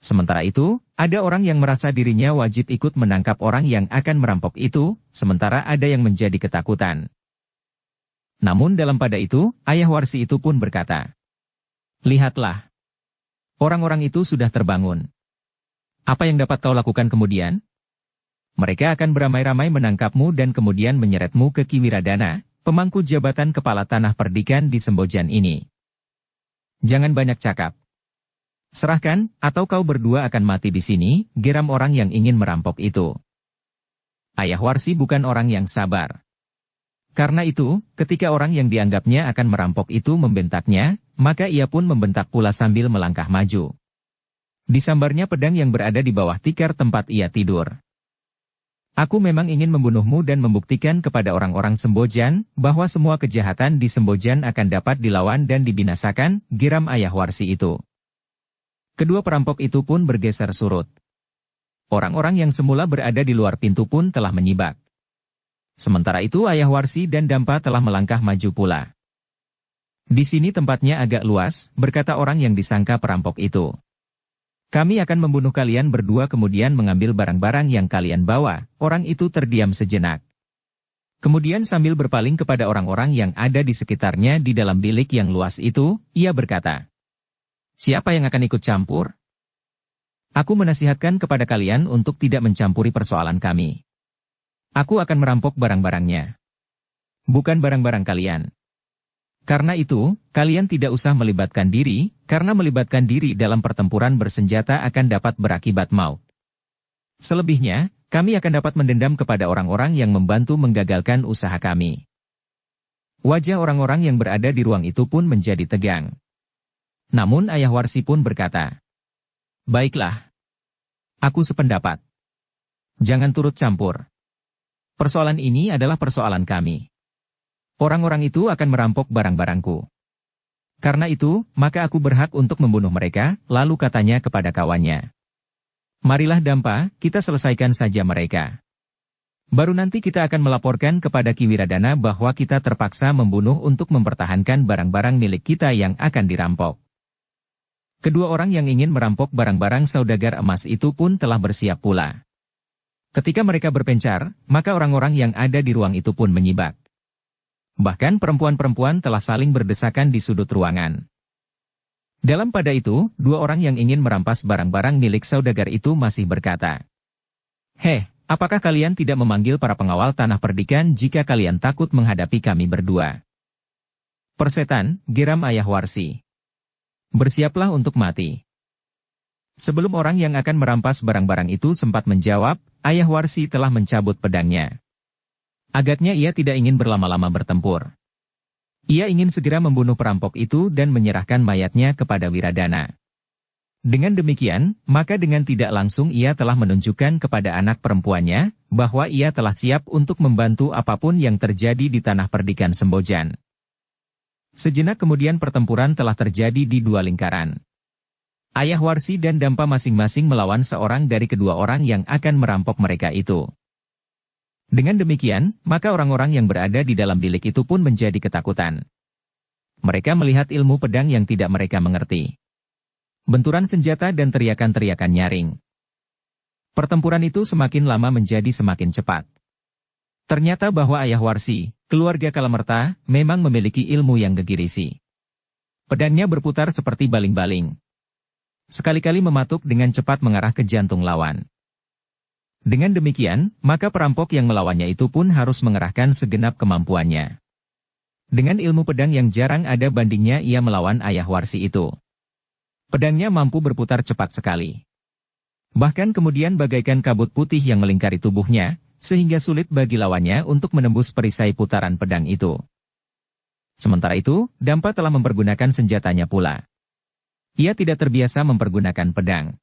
A: Sementara itu, ada orang yang merasa dirinya wajib ikut menangkap orang yang akan merampok itu, sementara ada yang menjadi ketakutan. Namun dalam pada itu, Ayah Warsi itu pun berkata, "Lihatlah. Orang-orang itu sudah terbangun. Apa yang dapat kau lakukan kemudian? Mereka akan beramai-ramai menangkapmu dan kemudian menyeretmu ke Kiwiradana, pemangku jabatan kepala tanah perdikan di Sembojan ini. Jangan banyak cakap. Serahkan, atau kau berdua akan mati di sini, geram orang yang ingin merampok itu. Ayah Warsi bukan orang yang sabar. Karena itu, ketika orang yang dianggapnya akan merampok itu membentaknya, maka ia pun membentak pula sambil melangkah maju. Disambarnya pedang yang berada di bawah tikar tempat ia tidur. Aku memang ingin membunuhmu dan membuktikan kepada orang-orang Sembojan, bahwa semua kejahatan di Sembojan akan dapat dilawan dan dibinasakan, geram ayah Warsi itu. Kedua perampok itu pun bergeser surut. Orang-orang yang semula berada di luar pintu pun telah menyibak. Sementara itu ayah Warsi dan Dampa telah melangkah maju pula. Di sini tempatnya agak luas, berkata orang yang disangka perampok itu. Kami akan membunuh kalian berdua kemudian mengambil barang-barang yang kalian bawa. Orang itu terdiam sejenak. Kemudian sambil berpaling kepada orang-orang yang ada di sekitarnya di dalam bilik yang luas itu, ia berkata, "Siapa yang akan ikut campur? Aku menasihatkan kepada kalian untuk tidak mencampuri persoalan kami. Aku akan merampok barang-barangnya. Bukan barang-barang kalian. Karena itu, kalian tidak usah melibatkan diri, karena melibatkan diri dalam pertempuran bersenjata akan dapat berakibat maut. Selebihnya, kami akan dapat mendendam kepada orang-orang yang membantu menggagalkan usaha kami." Wajah orang-orang yang berada di ruang itu pun menjadi tegang. Namun ayah Warsi pun berkata, "Baiklah. Aku sependapat. Jangan turut campur. Persoalan ini adalah persoalan kami. Orang-orang itu akan merampok barang-barangku. Karena itu, maka aku berhak untuk membunuh mereka," lalu katanya kepada kawannya. "Marilah Dampa, kita selesaikan saja mereka. Baru nanti kita akan melaporkan kepada Kiwiradana bahwa kita terpaksa membunuh untuk mempertahankan barang-barang milik kita yang akan dirampok." Kedua orang yang ingin merampok barang-barang saudagar emas itu pun telah bersiap pula. Ketika mereka berpencar, maka orang-orang yang ada di ruang itu pun menyibak. Bahkan perempuan-perempuan telah saling berdesakan di sudut ruangan. Dalam pada itu, dua orang yang ingin merampas barang-barang milik saudagar itu masih berkata, "Heh, apakah kalian tidak memanggil para pengawal tanah perdikan jika kalian takut menghadapi kami berdua?" "Persetan," geram ayah Warsi. "Bersiaplah untuk mati." Sebelum orang yang akan merampas barang-barang itu sempat menjawab, ayah Warsi telah mencabut pedangnya. Agaknya ia tidak ingin berlama-lama bertempur. Ia ingin segera membunuh perampok itu dan menyerahkan mayatnya kepada Wiradana. Dengan demikian, maka dengan tidak langsung ia telah menunjukkan kepada anak perempuannya, bahwa ia telah siap untuk membantu apapun yang terjadi di tanah perdikan Sembojan. Sejenak kemudian pertempuran telah terjadi di dua lingkaran. Ayah Warsi dan Dampa masing-masing melawan seorang dari kedua orang yang akan merampok mereka itu. Dengan demikian, maka orang-orang yang berada di dalam bilik itu pun menjadi ketakutan. Mereka melihat ilmu pedang yang tidak mereka mengerti. Benturan senjata dan teriakan-teriakan nyaring. Pertempuran itu semakin lama menjadi semakin cepat. Ternyata bahwa ayah Warsi, keluarga Kalamerta, memang memiliki ilmu yang gegirisi. Pedangnya berputar seperti baling-baling. Sekali-kali mematuk dengan cepat mengarah ke jantung lawan. Dengan demikian, maka perampok yang melawannya itu pun harus mengerahkan segenap kemampuannya. Dengan ilmu pedang yang jarang ada bandingnya ia melawan ayah Warsi itu. Pedangnya mampu berputar cepat sekali. Bahkan kemudian bagaikan kabut putih yang melingkari tubuhnya, sehingga sulit bagi lawannya untuk menembus perisai putaran pedang itu. Sementara itu, Dampa telah mempergunakan senjatanya pula. Ia tidak terbiasa mempergunakan pedang.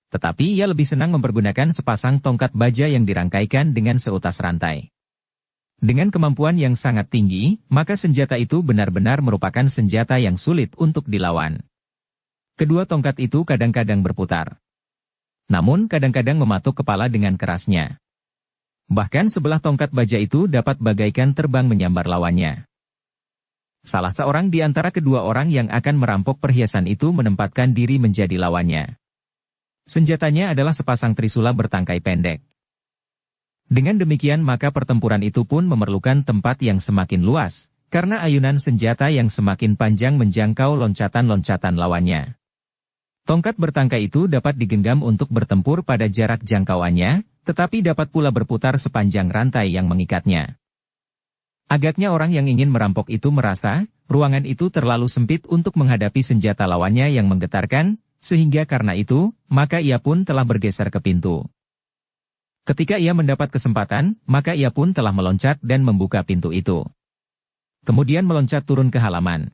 A: Tetapi ia lebih senang mempergunakan sepasang tongkat baja yang dirangkaikan dengan seutas rantai. Dengan kemampuan yang sangat tinggi, maka senjata itu benar-benar merupakan senjata yang sulit untuk dilawan. Kedua tongkat itu kadang-kadang berputar. Namun kadang-kadang mematuk kepala dengan kerasnya. Bahkan sebelah tongkat baja itu dapat bagaikan terbang menyambar lawannya. Salah seorang di antara kedua orang yang akan merampok perhiasan itu menempatkan diri menjadi lawannya. Senjatanya adalah sepasang trisula bertangkai pendek. Dengan demikian maka pertempuran itu pun memerlukan tempat yang semakin luas, karena ayunan senjata yang semakin panjang menjangkau loncatan-loncatan lawannya. Tongkat bertangkai itu dapat digenggam untuk bertempur pada jarak jangkauannya, tetapi dapat pula berputar sepanjang rantai yang mengikatnya. Agaknya orang yang ingin merampok itu merasa, ruangan itu terlalu sempit untuk menghadapi senjata lawannya yang menggetarkan, sehingga karena itu, maka ia pun telah bergeser ke pintu. Ketika ia mendapat kesempatan, maka ia pun telah meloncat dan membuka pintu itu. Kemudian meloncat turun ke halaman.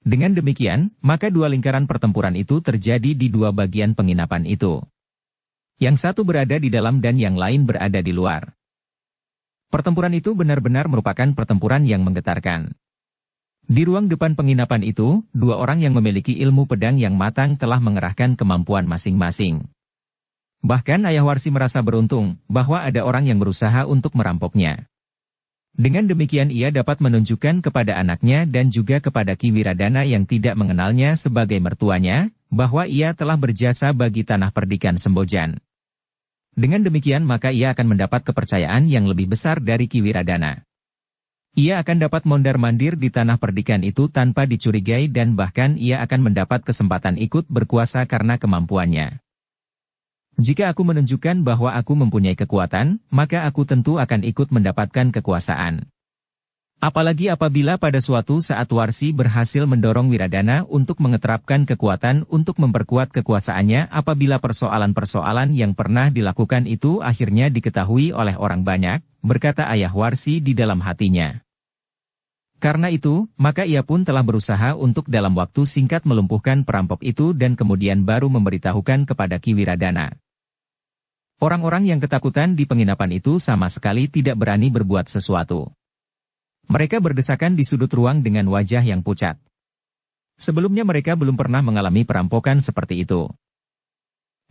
A: Dengan demikian, maka dua lingkaran pertempuran itu terjadi di dua bagian penginapan itu. Yang satu berada di dalam dan yang lain berada di luar. Pertempuran itu benar-benar merupakan pertempuran yang menggetarkan. Di ruang depan penginapan itu, dua orang yang memiliki ilmu pedang yang matang telah mengerahkan kemampuan masing-masing. Bahkan Ayahwarsi merasa beruntung bahwa ada orang yang berusaha untuk merampoknya. Dengan demikian ia dapat menunjukkan kepada anaknya dan juga kepada Ki Wiradana yang tidak mengenalnya sebagai mertuanya, bahwa ia telah berjasa bagi tanah perdikan Sembojan. Dengan demikian maka ia akan mendapat kepercayaan yang lebih besar dari Ki Wiradana. Ia akan dapat mondar-mandir di tanah perdikan itu tanpa dicurigai dan bahkan ia akan mendapat kesempatan ikut berkuasa karena kemampuannya. Jika aku menunjukkan bahwa aku mempunyai kekuatan, maka aku tentu akan ikut mendapatkan kekuasaan. Apalagi apabila pada suatu saat Warsi berhasil mendorong Wiradana untuk mengeterapkan kekuatan untuk memperkuat kekuasaannya apabila persoalan-persoalan yang pernah dilakukan itu akhirnya diketahui oleh orang banyak, berkata Ayahwarsi di dalam hatinya. Karena itu, maka ia pun telah berusaha untuk dalam waktu singkat melumpuhkan perampok itu dan kemudian baru memberitahukan kepada Ki Wiradana. Orang-orang yang ketakutan di penginapan itu sama sekali tidak berani berbuat sesuatu. Mereka berdesakan di sudut ruang dengan wajah yang pucat. Sebelumnya mereka belum pernah mengalami perampokan seperti itu.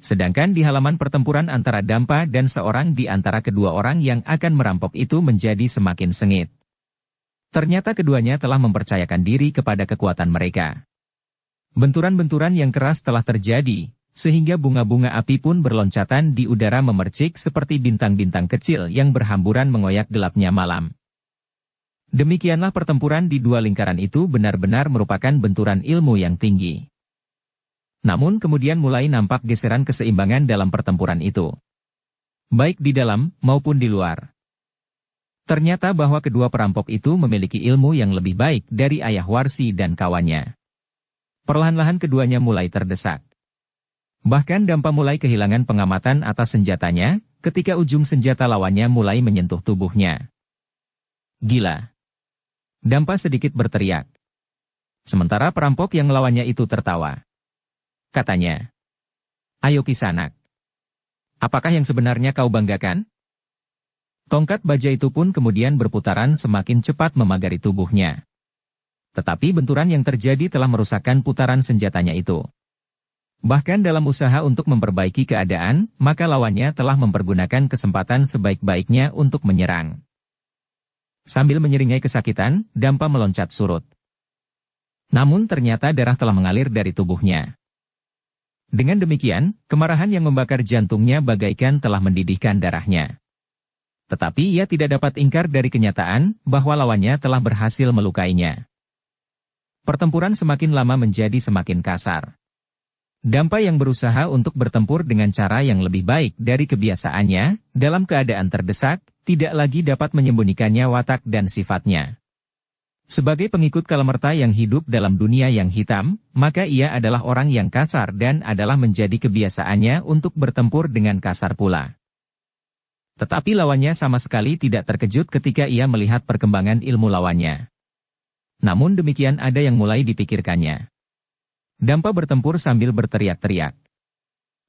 A: Sedangkan di halaman pertempuran antara Dampa dan seorang di antara kedua orang yang akan merampok itu menjadi semakin sengit. Ternyata keduanya telah mempercayakan diri kepada kekuatan mereka. Benturan-benturan yang keras telah terjadi, sehingga bunga-bunga api pun berloncatan di udara memercik seperti bintang-bintang kecil yang berhamburan mengoyak gelapnya malam. Demikianlah pertempuran di dua lingkaran itu benar-benar merupakan benturan ilmu yang tinggi. Namun kemudian mulai nampak geseran keseimbangan dalam pertempuran itu. Baik di dalam maupun di luar. Ternyata bahwa kedua perampok itu memiliki ilmu yang lebih baik dari Ayahwarsi dan kawannya. Perlahan-lahan keduanya mulai terdesak. Bahkan Dampa mulai kehilangan pengamatan atas senjatanya, ketika ujung senjata lawannya mulai menyentuh tubuhnya. Gila! Dampa sedikit berteriak. Sementara perampok yang melawannya itu tertawa. Katanya, "Ayo Kisanak. Apakah yang sebenarnya kau banggakan?" Tongkat baja itu pun kemudian berputaran semakin cepat memagari tubuhnya. Tetapi benturan yang terjadi telah merusakkan putaran senjatanya itu. Bahkan dalam usaha untuk memperbaiki keadaan, maka lawannya telah mempergunakan kesempatan sebaik-baiknya untuk menyerang. Sambil menyeringai kesakitan, Dampa meloncat surut. Namun ternyata darah telah mengalir dari tubuhnya. Dengan demikian, kemarahan yang membakar jantungnya bagaikan telah mendidihkan darahnya. Tetapi ia tidak dapat ingkar dari kenyataan bahwa lawannya telah berhasil melukainya. Pertempuran semakin lama menjadi semakin kasar. Dampa yang berusaha untuk bertempur dengan cara yang lebih baik dari kebiasaannya, dalam keadaan terdesak, tidak lagi dapat menyembunyikannya watak dan sifatnya. Sebagai pengikut Kalamerta yang hidup dalam dunia yang hitam, maka ia adalah orang yang kasar dan adalah menjadi kebiasaannya untuk bertempur dengan kasar pula. Tetapi lawannya sama sekali tidak terkejut ketika ia melihat perkembangan ilmu lawannya. Namun demikian ada yang mulai dipikirkannya. Dampa bertempur sambil berteriak-teriak.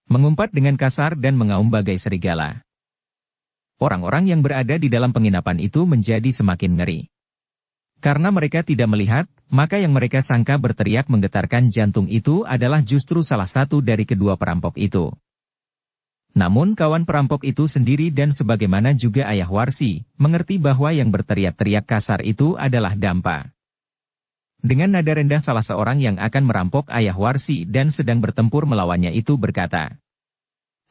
A: Mengumpat dengan kasar dan mengaum bagai serigala. Orang-orang yang berada di dalam penginapan itu menjadi semakin ngeri. Karena mereka tidak melihat, maka yang mereka sangka berteriak menggetarkan jantung itu adalah justru salah satu dari kedua perampok itu. Namun kawan perampok itu sendiri dan sebagaimana juga Ayahwarsi, mengerti bahwa yang berteriak-teriak kasar itu adalah Dampa. Dengan nada rendah salah seorang yang akan merampok Ayahwarsi dan sedang bertempur melawannya itu berkata,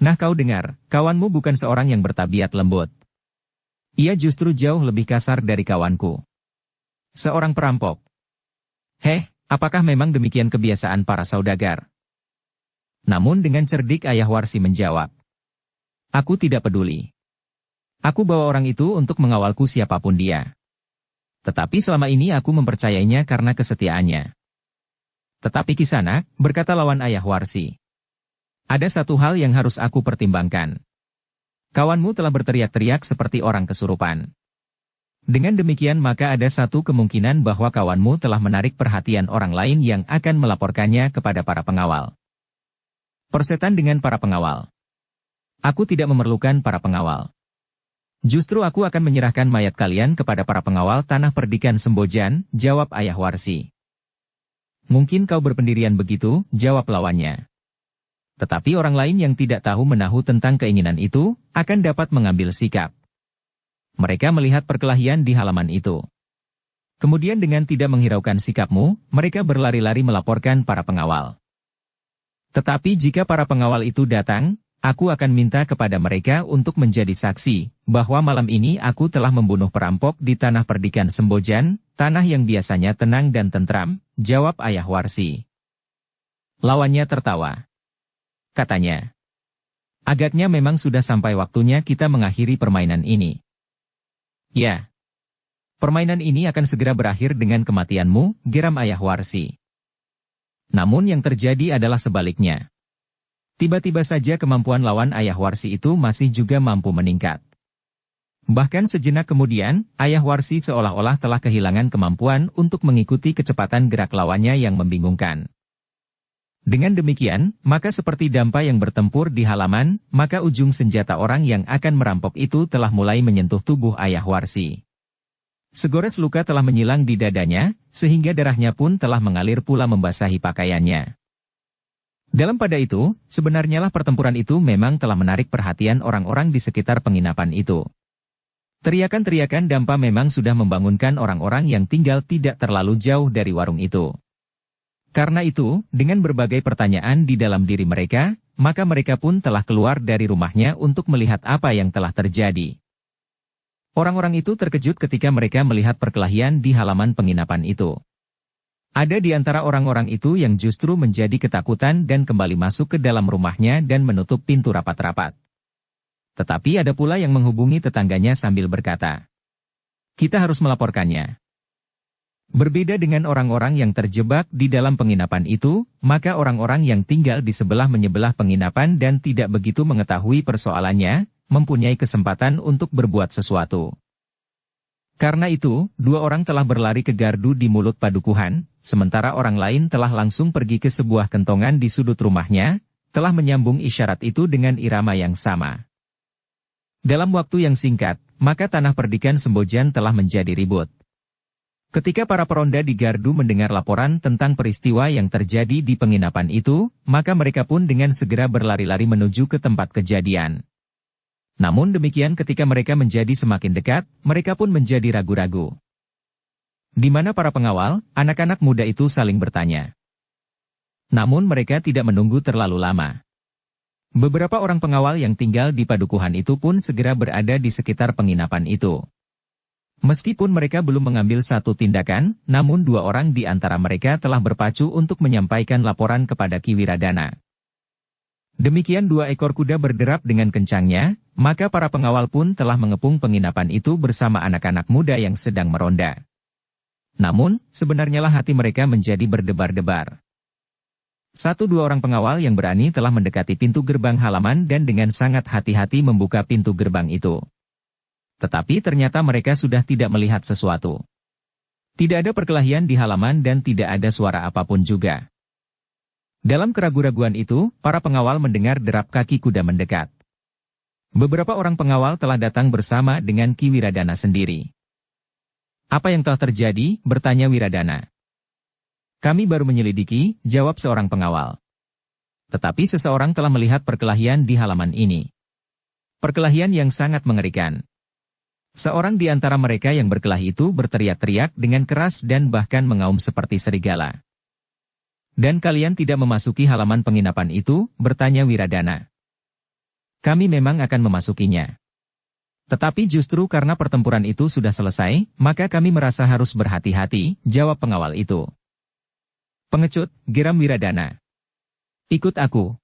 A: "Nah kau dengar, kawanmu bukan seorang yang bertabiat lembut. Ia justru jauh lebih kasar dari kawanku. Seorang perampok. Heh, apakah memang demikian kebiasaan para saudagar?" Namun dengan cerdik Ayah Warsi menjawab, "Aku tidak peduli. Aku bawa orang itu untuk mengawalku siapapun dia. Tetapi selama ini aku mempercayainya karena kesetiaannya." "Tetapi Kisanak," berkata lawan Ayah Warsi, "ada satu hal yang harus aku pertimbangkan. Kawanmu telah berteriak-teriak seperti orang kesurupan. Dengan demikian maka ada satu kemungkinan bahwa kawanmu telah menarik perhatian orang lain yang akan melaporkannya kepada para pengawal." "Persetan dengan para pengawal. Aku tidak memerlukan para pengawal. Justru aku akan menyerahkan mayat kalian kepada para pengawal tanah perdikan Sembojan," jawab Ayah Warsi. "Mungkin kau berpendirian begitu," jawab lawannya. "Tetapi orang lain yang tidak tahu menahu tentang keinginan itu, akan dapat mengambil sikap. Mereka melihat perkelahian di halaman itu. Kemudian dengan tidak menghiraukan sikapmu, mereka berlari-lari melaporkan para pengawal. Tetapi jika para pengawal itu datang, aku akan minta kepada mereka untuk menjadi saksi, bahwa malam ini aku telah membunuh perampok di tanah perdikan Sembojan, tanah yang biasanya tenang dan tentram," jawab Ayah Warsi. Lawannya tertawa. Katanya, "Agaknya memang sudah sampai waktunya kita mengakhiri permainan ini." "Ya. Permainan ini akan segera berakhir dengan kematianmu," geram Ayah Warsi. Namun yang terjadi adalah sebaliknya. Tiba-tiba saja kemampuan lawan Ayah Warsi itu masih juga mampu meningkat. Bahkan sejenak kemudian, Ayah Warsi seolah-olah telah kehilangan kemampuan untuk mengikuti kecepatan gerak lawannya yang membingungkan. Dengan demikian, maka seperti dampa yang bertempur di halaman, maka ujung senjata orang yang akan merampok itu telah mulai menyentuh tubuh Ayah Warsi. Segores luka telah menyilang di dadanya, sehingga darahnya pun telah mengalir pula membasahi pakaiannya. Dalam pada itu, sebenarnya lah pertempuran itu memang telah menarik perhatian orang-orang di sekitar penginapan itu. Teriakan-teriakan dampa memang sudah membangunkan orang-orang yang tinggal tidak terlalu jauh dari warung itu. Karena itu, dengan berbagai pertanyaan di dalam diri mereka, maka mereka pun telah keluar dari rumahnya untuk melihat apa yang telah terjadi. Orang-orang itu terkejut ketika mereka melihat perkelahian di halaman penginapan itu. Ada di antara orang-orang itu yang justru menjadi ketakutan dan kembali masuk ke dalam rumahnya dan menutup pintu rapat-rapat. Tetapi ada pula yang menghubungi tetangganya sambil berkata, "Kita harus melaporkannya." Berbeda dengan orang-orang yang terjebak di dalam penginapan itu, maka orang-orang yang tinggal di sebelah-menyebelah penginapan dan tidak begitu mengetahui persoalannya, mempunyai kesempatan untuk berbuat sesuatu. Karena itu, dua orang telah berlari ke gardu di mulut padukuhan, sementara orang lain telah langsung pergi ke sebuah kentongan di sudut rumahnya, telah menyambung isyarat itu dengan irama yang sama. Dalam waktu yang singkat, maka tanah perdikan Sembojan telah menjadi ribut. Ketika para peronda di gardu mendengar laporan tentang peristiwa yang terjadi di penginapan itu, maka mereka pun dengan segera berlari-lari menuju ke tempat kejadian. Namun demikian ketika mereka menjadi semakin dekat, mereka pun menjadi ragu-ragu. "Di mana para pengawal?" anak-anak muda itu saling bertanya. Namun mereka tidak menunggu terlalu lama. Beberapa orang pengawal yang tinggal di padukuhan itu pun segera berada di sekitar penginapan itu. Meskipun mereka belum mengambil satu tindakan, namun dua orang di antara mereka telah berpacu untuk menyampaikan laporan kepada Ki Wiradana. Demikian dua ekor kuda berderap dengan kencangnya, maka para pengawal pun telah mengepung penginapan itu bersama anak-anak muda yang sedang meronda. Namun, sebenarnya lah hati mereka menjadi berdebar-debar. Satu dua orang pengawal yang berani telah mendekati pintu gerbang halaman dan dengan sangat hati-hati membuka pintu gerbang itu. Tetapi ternyata mereka sudah tidak melihat sesuatu. Tidak ada perkelahian di halaman dan tidak ada suara apapun juga. Dalam keraguan-raguan itu, para pengawal mendengar derap kaki kuda mendekat. Beberapa orang pengawal telah datang bersama dengan Ki Wiradana sendiri. "Apa yang telah terjadi?" bertanya Wiradana. "Kami baru menyelidiki," jawab seorang pengawal. "Tetapi seseorang telah melihat perkelahian di halaman ini. Perkelahian yang sangat mengerikan. Seorang di antara mereka yang berkelahi itu berteriak-teriak dengan keras dan bahkan mengaum seperti serigala." "Dan kalian tidak memasuki halaman penginapan itu?" bertanya Wiradana. "Kami memang akan memasukinya. Tetapi justru karena pertempuran itu sudah selesai, maka kami merasa harus berhati-hati," jawab pengawal itu. "Pengecut," geram Wiradana. "Ikut aku.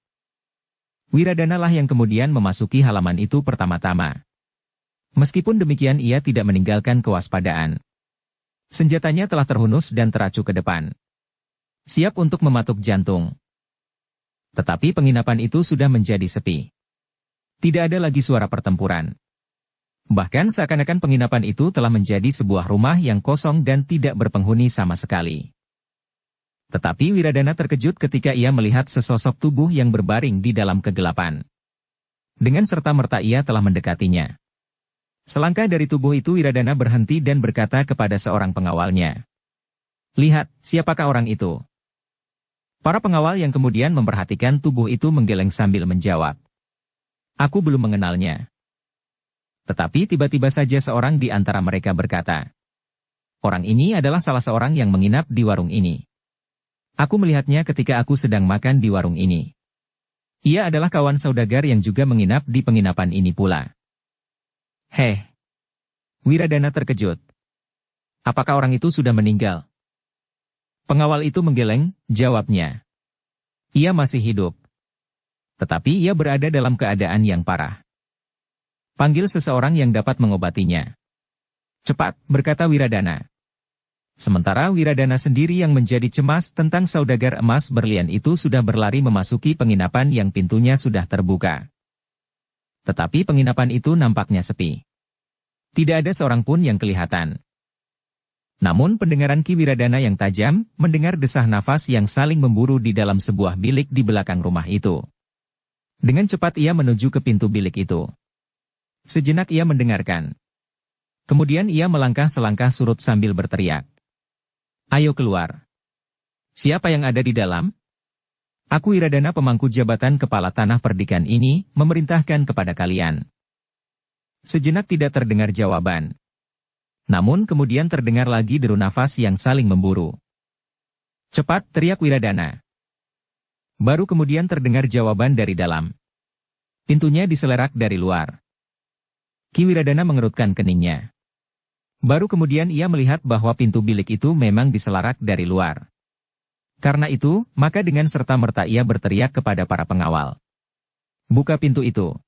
A: Wiradana lah yang kemudian memasuki halaman itu pertama-tama. Meskipun demikian ia tidak meninggalkan kewaspadaan. Senjatanya telah terhunus dan teracu ke depan. Siap untuk mematuk jantung. Tetapi penginapan itu sudah menjadi sepi. Tidak ada lagi suara pertempuran. Bahkan seakan-akan penginapan itu telah menjadi sebuah rumah yang kosong dan tidak berpenghuni sama sekali. Tetapi Wiradana terkejut ketika ia melihat sesosok tubuh yang berbaring di dalam kegelapan. Dengan serta-merta ia telah mendekatinya. Selangkah dari tubuh itu Wiradana berhenti dan berkata kepada seorang pengawalnya. "Lihat, siapakah orang itu?" Para pengawal yang kemudian memperhatikan tubuh itu menggeleng sambil menjawab. "Aku belum mengenalnya." Tetapi tiba-tiba saja seorang di antara mereka berkata, "Orang ini adalah salah seorang yang menginap di warung ini. Aku melihatnya ketika aku sedang makan di warung ini. Ia adalah kawan saudagar yang juga menginap di penginapan ini pula." "Heh." Wiradana terkejut. "Apakah orang itu sudah meninggal?" Pengawal itu menggeleng, jawabnya. "Ia masih hidup. Tetapi ia berada dalam keadaan yang parah. Panggil seseorang yang dapat mengobatinya." "Cepat," berkata Wiradana. Sementara Wiradana sendiri yang menjadi cemas tentang saudagar emas berlian itu sudah berlari memasuki penginapan yang pintunya sudah terbuka. Tetapi penginapan itu nampaknya sepi. Tidak ada seorang pun yang kelihatan. Namun pendengaran Ki Wiradana yang tajam, mendengar desah nafas yang saling memburu di dalam sebuah bilik di belakang rumah itu. Dengan cepat ia menuju ke pintu bilik itu. Sejenak ia mendengarkan. Kemudian ia melangkah selangkah surut sambil berteriak. "Ayo keluar. Siapa yang ada di dalam?" "Aku Wiradana, pemangku jabatan kepala tanah perdikan ini, memerintahkan kepada kalian." Sejenak tidak terdengar jawaban. Namun kemudian terdengar lagi deru nafas yang saling memburu. "Cepat," teriak Wiradana. Baru kemudian terdengar jawaban dari dalam. "Pintunya diselerak dari luar." Ki Wiradana mengerutkan keningnya. Baru kemudian ia melihat bahwa pintu bilik itu memang diselarak dari luar. Karena itu, maka dengan serta-merta ia berteriak kepada para pengawal. "Buka pintu itu."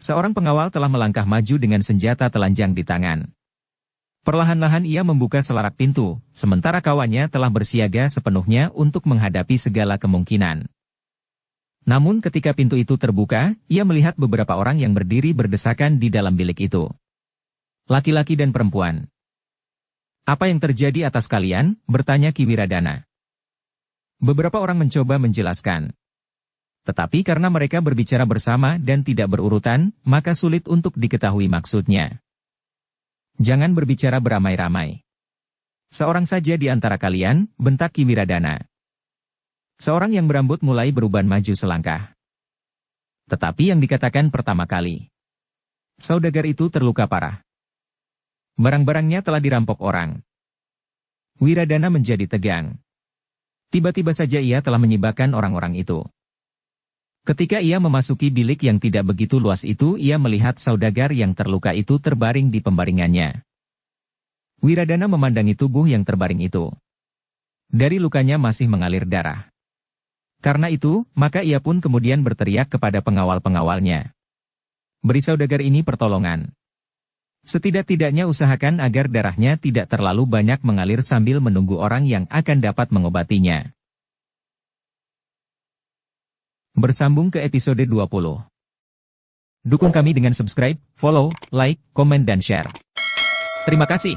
A: Seorang pengawal telah melangkah maju dengan senjata telanjang di tangan. Perlahan-lahan ia membuka selarak pintu, sementara kawannya telah bersiaga sepenuhnya untuk menghadapi segala kemungkinan. Namun ketika pintu itu terbuka, ia melihat beberapa orang yang berdiri berdesakan di dalam bilik itu. Laki-laki dan perempuan. "Apa yang terjadi atas kalian?" bertanya Ki Wiradana. Beberapa orang mencoba menjelaskan. Tetapi karena mereka berbicara bersama dan tidak berurutan, maka sulit untuk diketahui maksudnya. "Jangan berbicara beramai-ramai. Seorang saja di antara kalian," bentak Ki Wiradana. Seorang yang berambut mulai beruban maju selangkah. Tetapi yang dikatakan pertama kali. Saudagar itu terluka parah. Barang-barangnya telah dirampok orang. Wiradana menjadi tegang. Tiba-tiba saja ia telah menyibakkan orang-orang itu. Ketika ia memasuki bilik yang tidak begitu luas itu, ia melihat saudagar yang terluka itu terbaring di pembaringannya. Wiradana memandangi tubuh yang terbaring itu. Dari lukanya masih mengalir darah. Karena itu, maka ia pun kemudian berteriak kepada pengawal-pengawalnya. "Beri saudagar ini pertolongan. Setidak-tidaknya usahakan agar darahnya tidak terlalu banyak mengalir sambil menunggu orang yang akan dapat mengobatinya." Bersambung ke episode 20. Dukung kami dengan subscribe, follow, like, komen dan share. Terima kasih.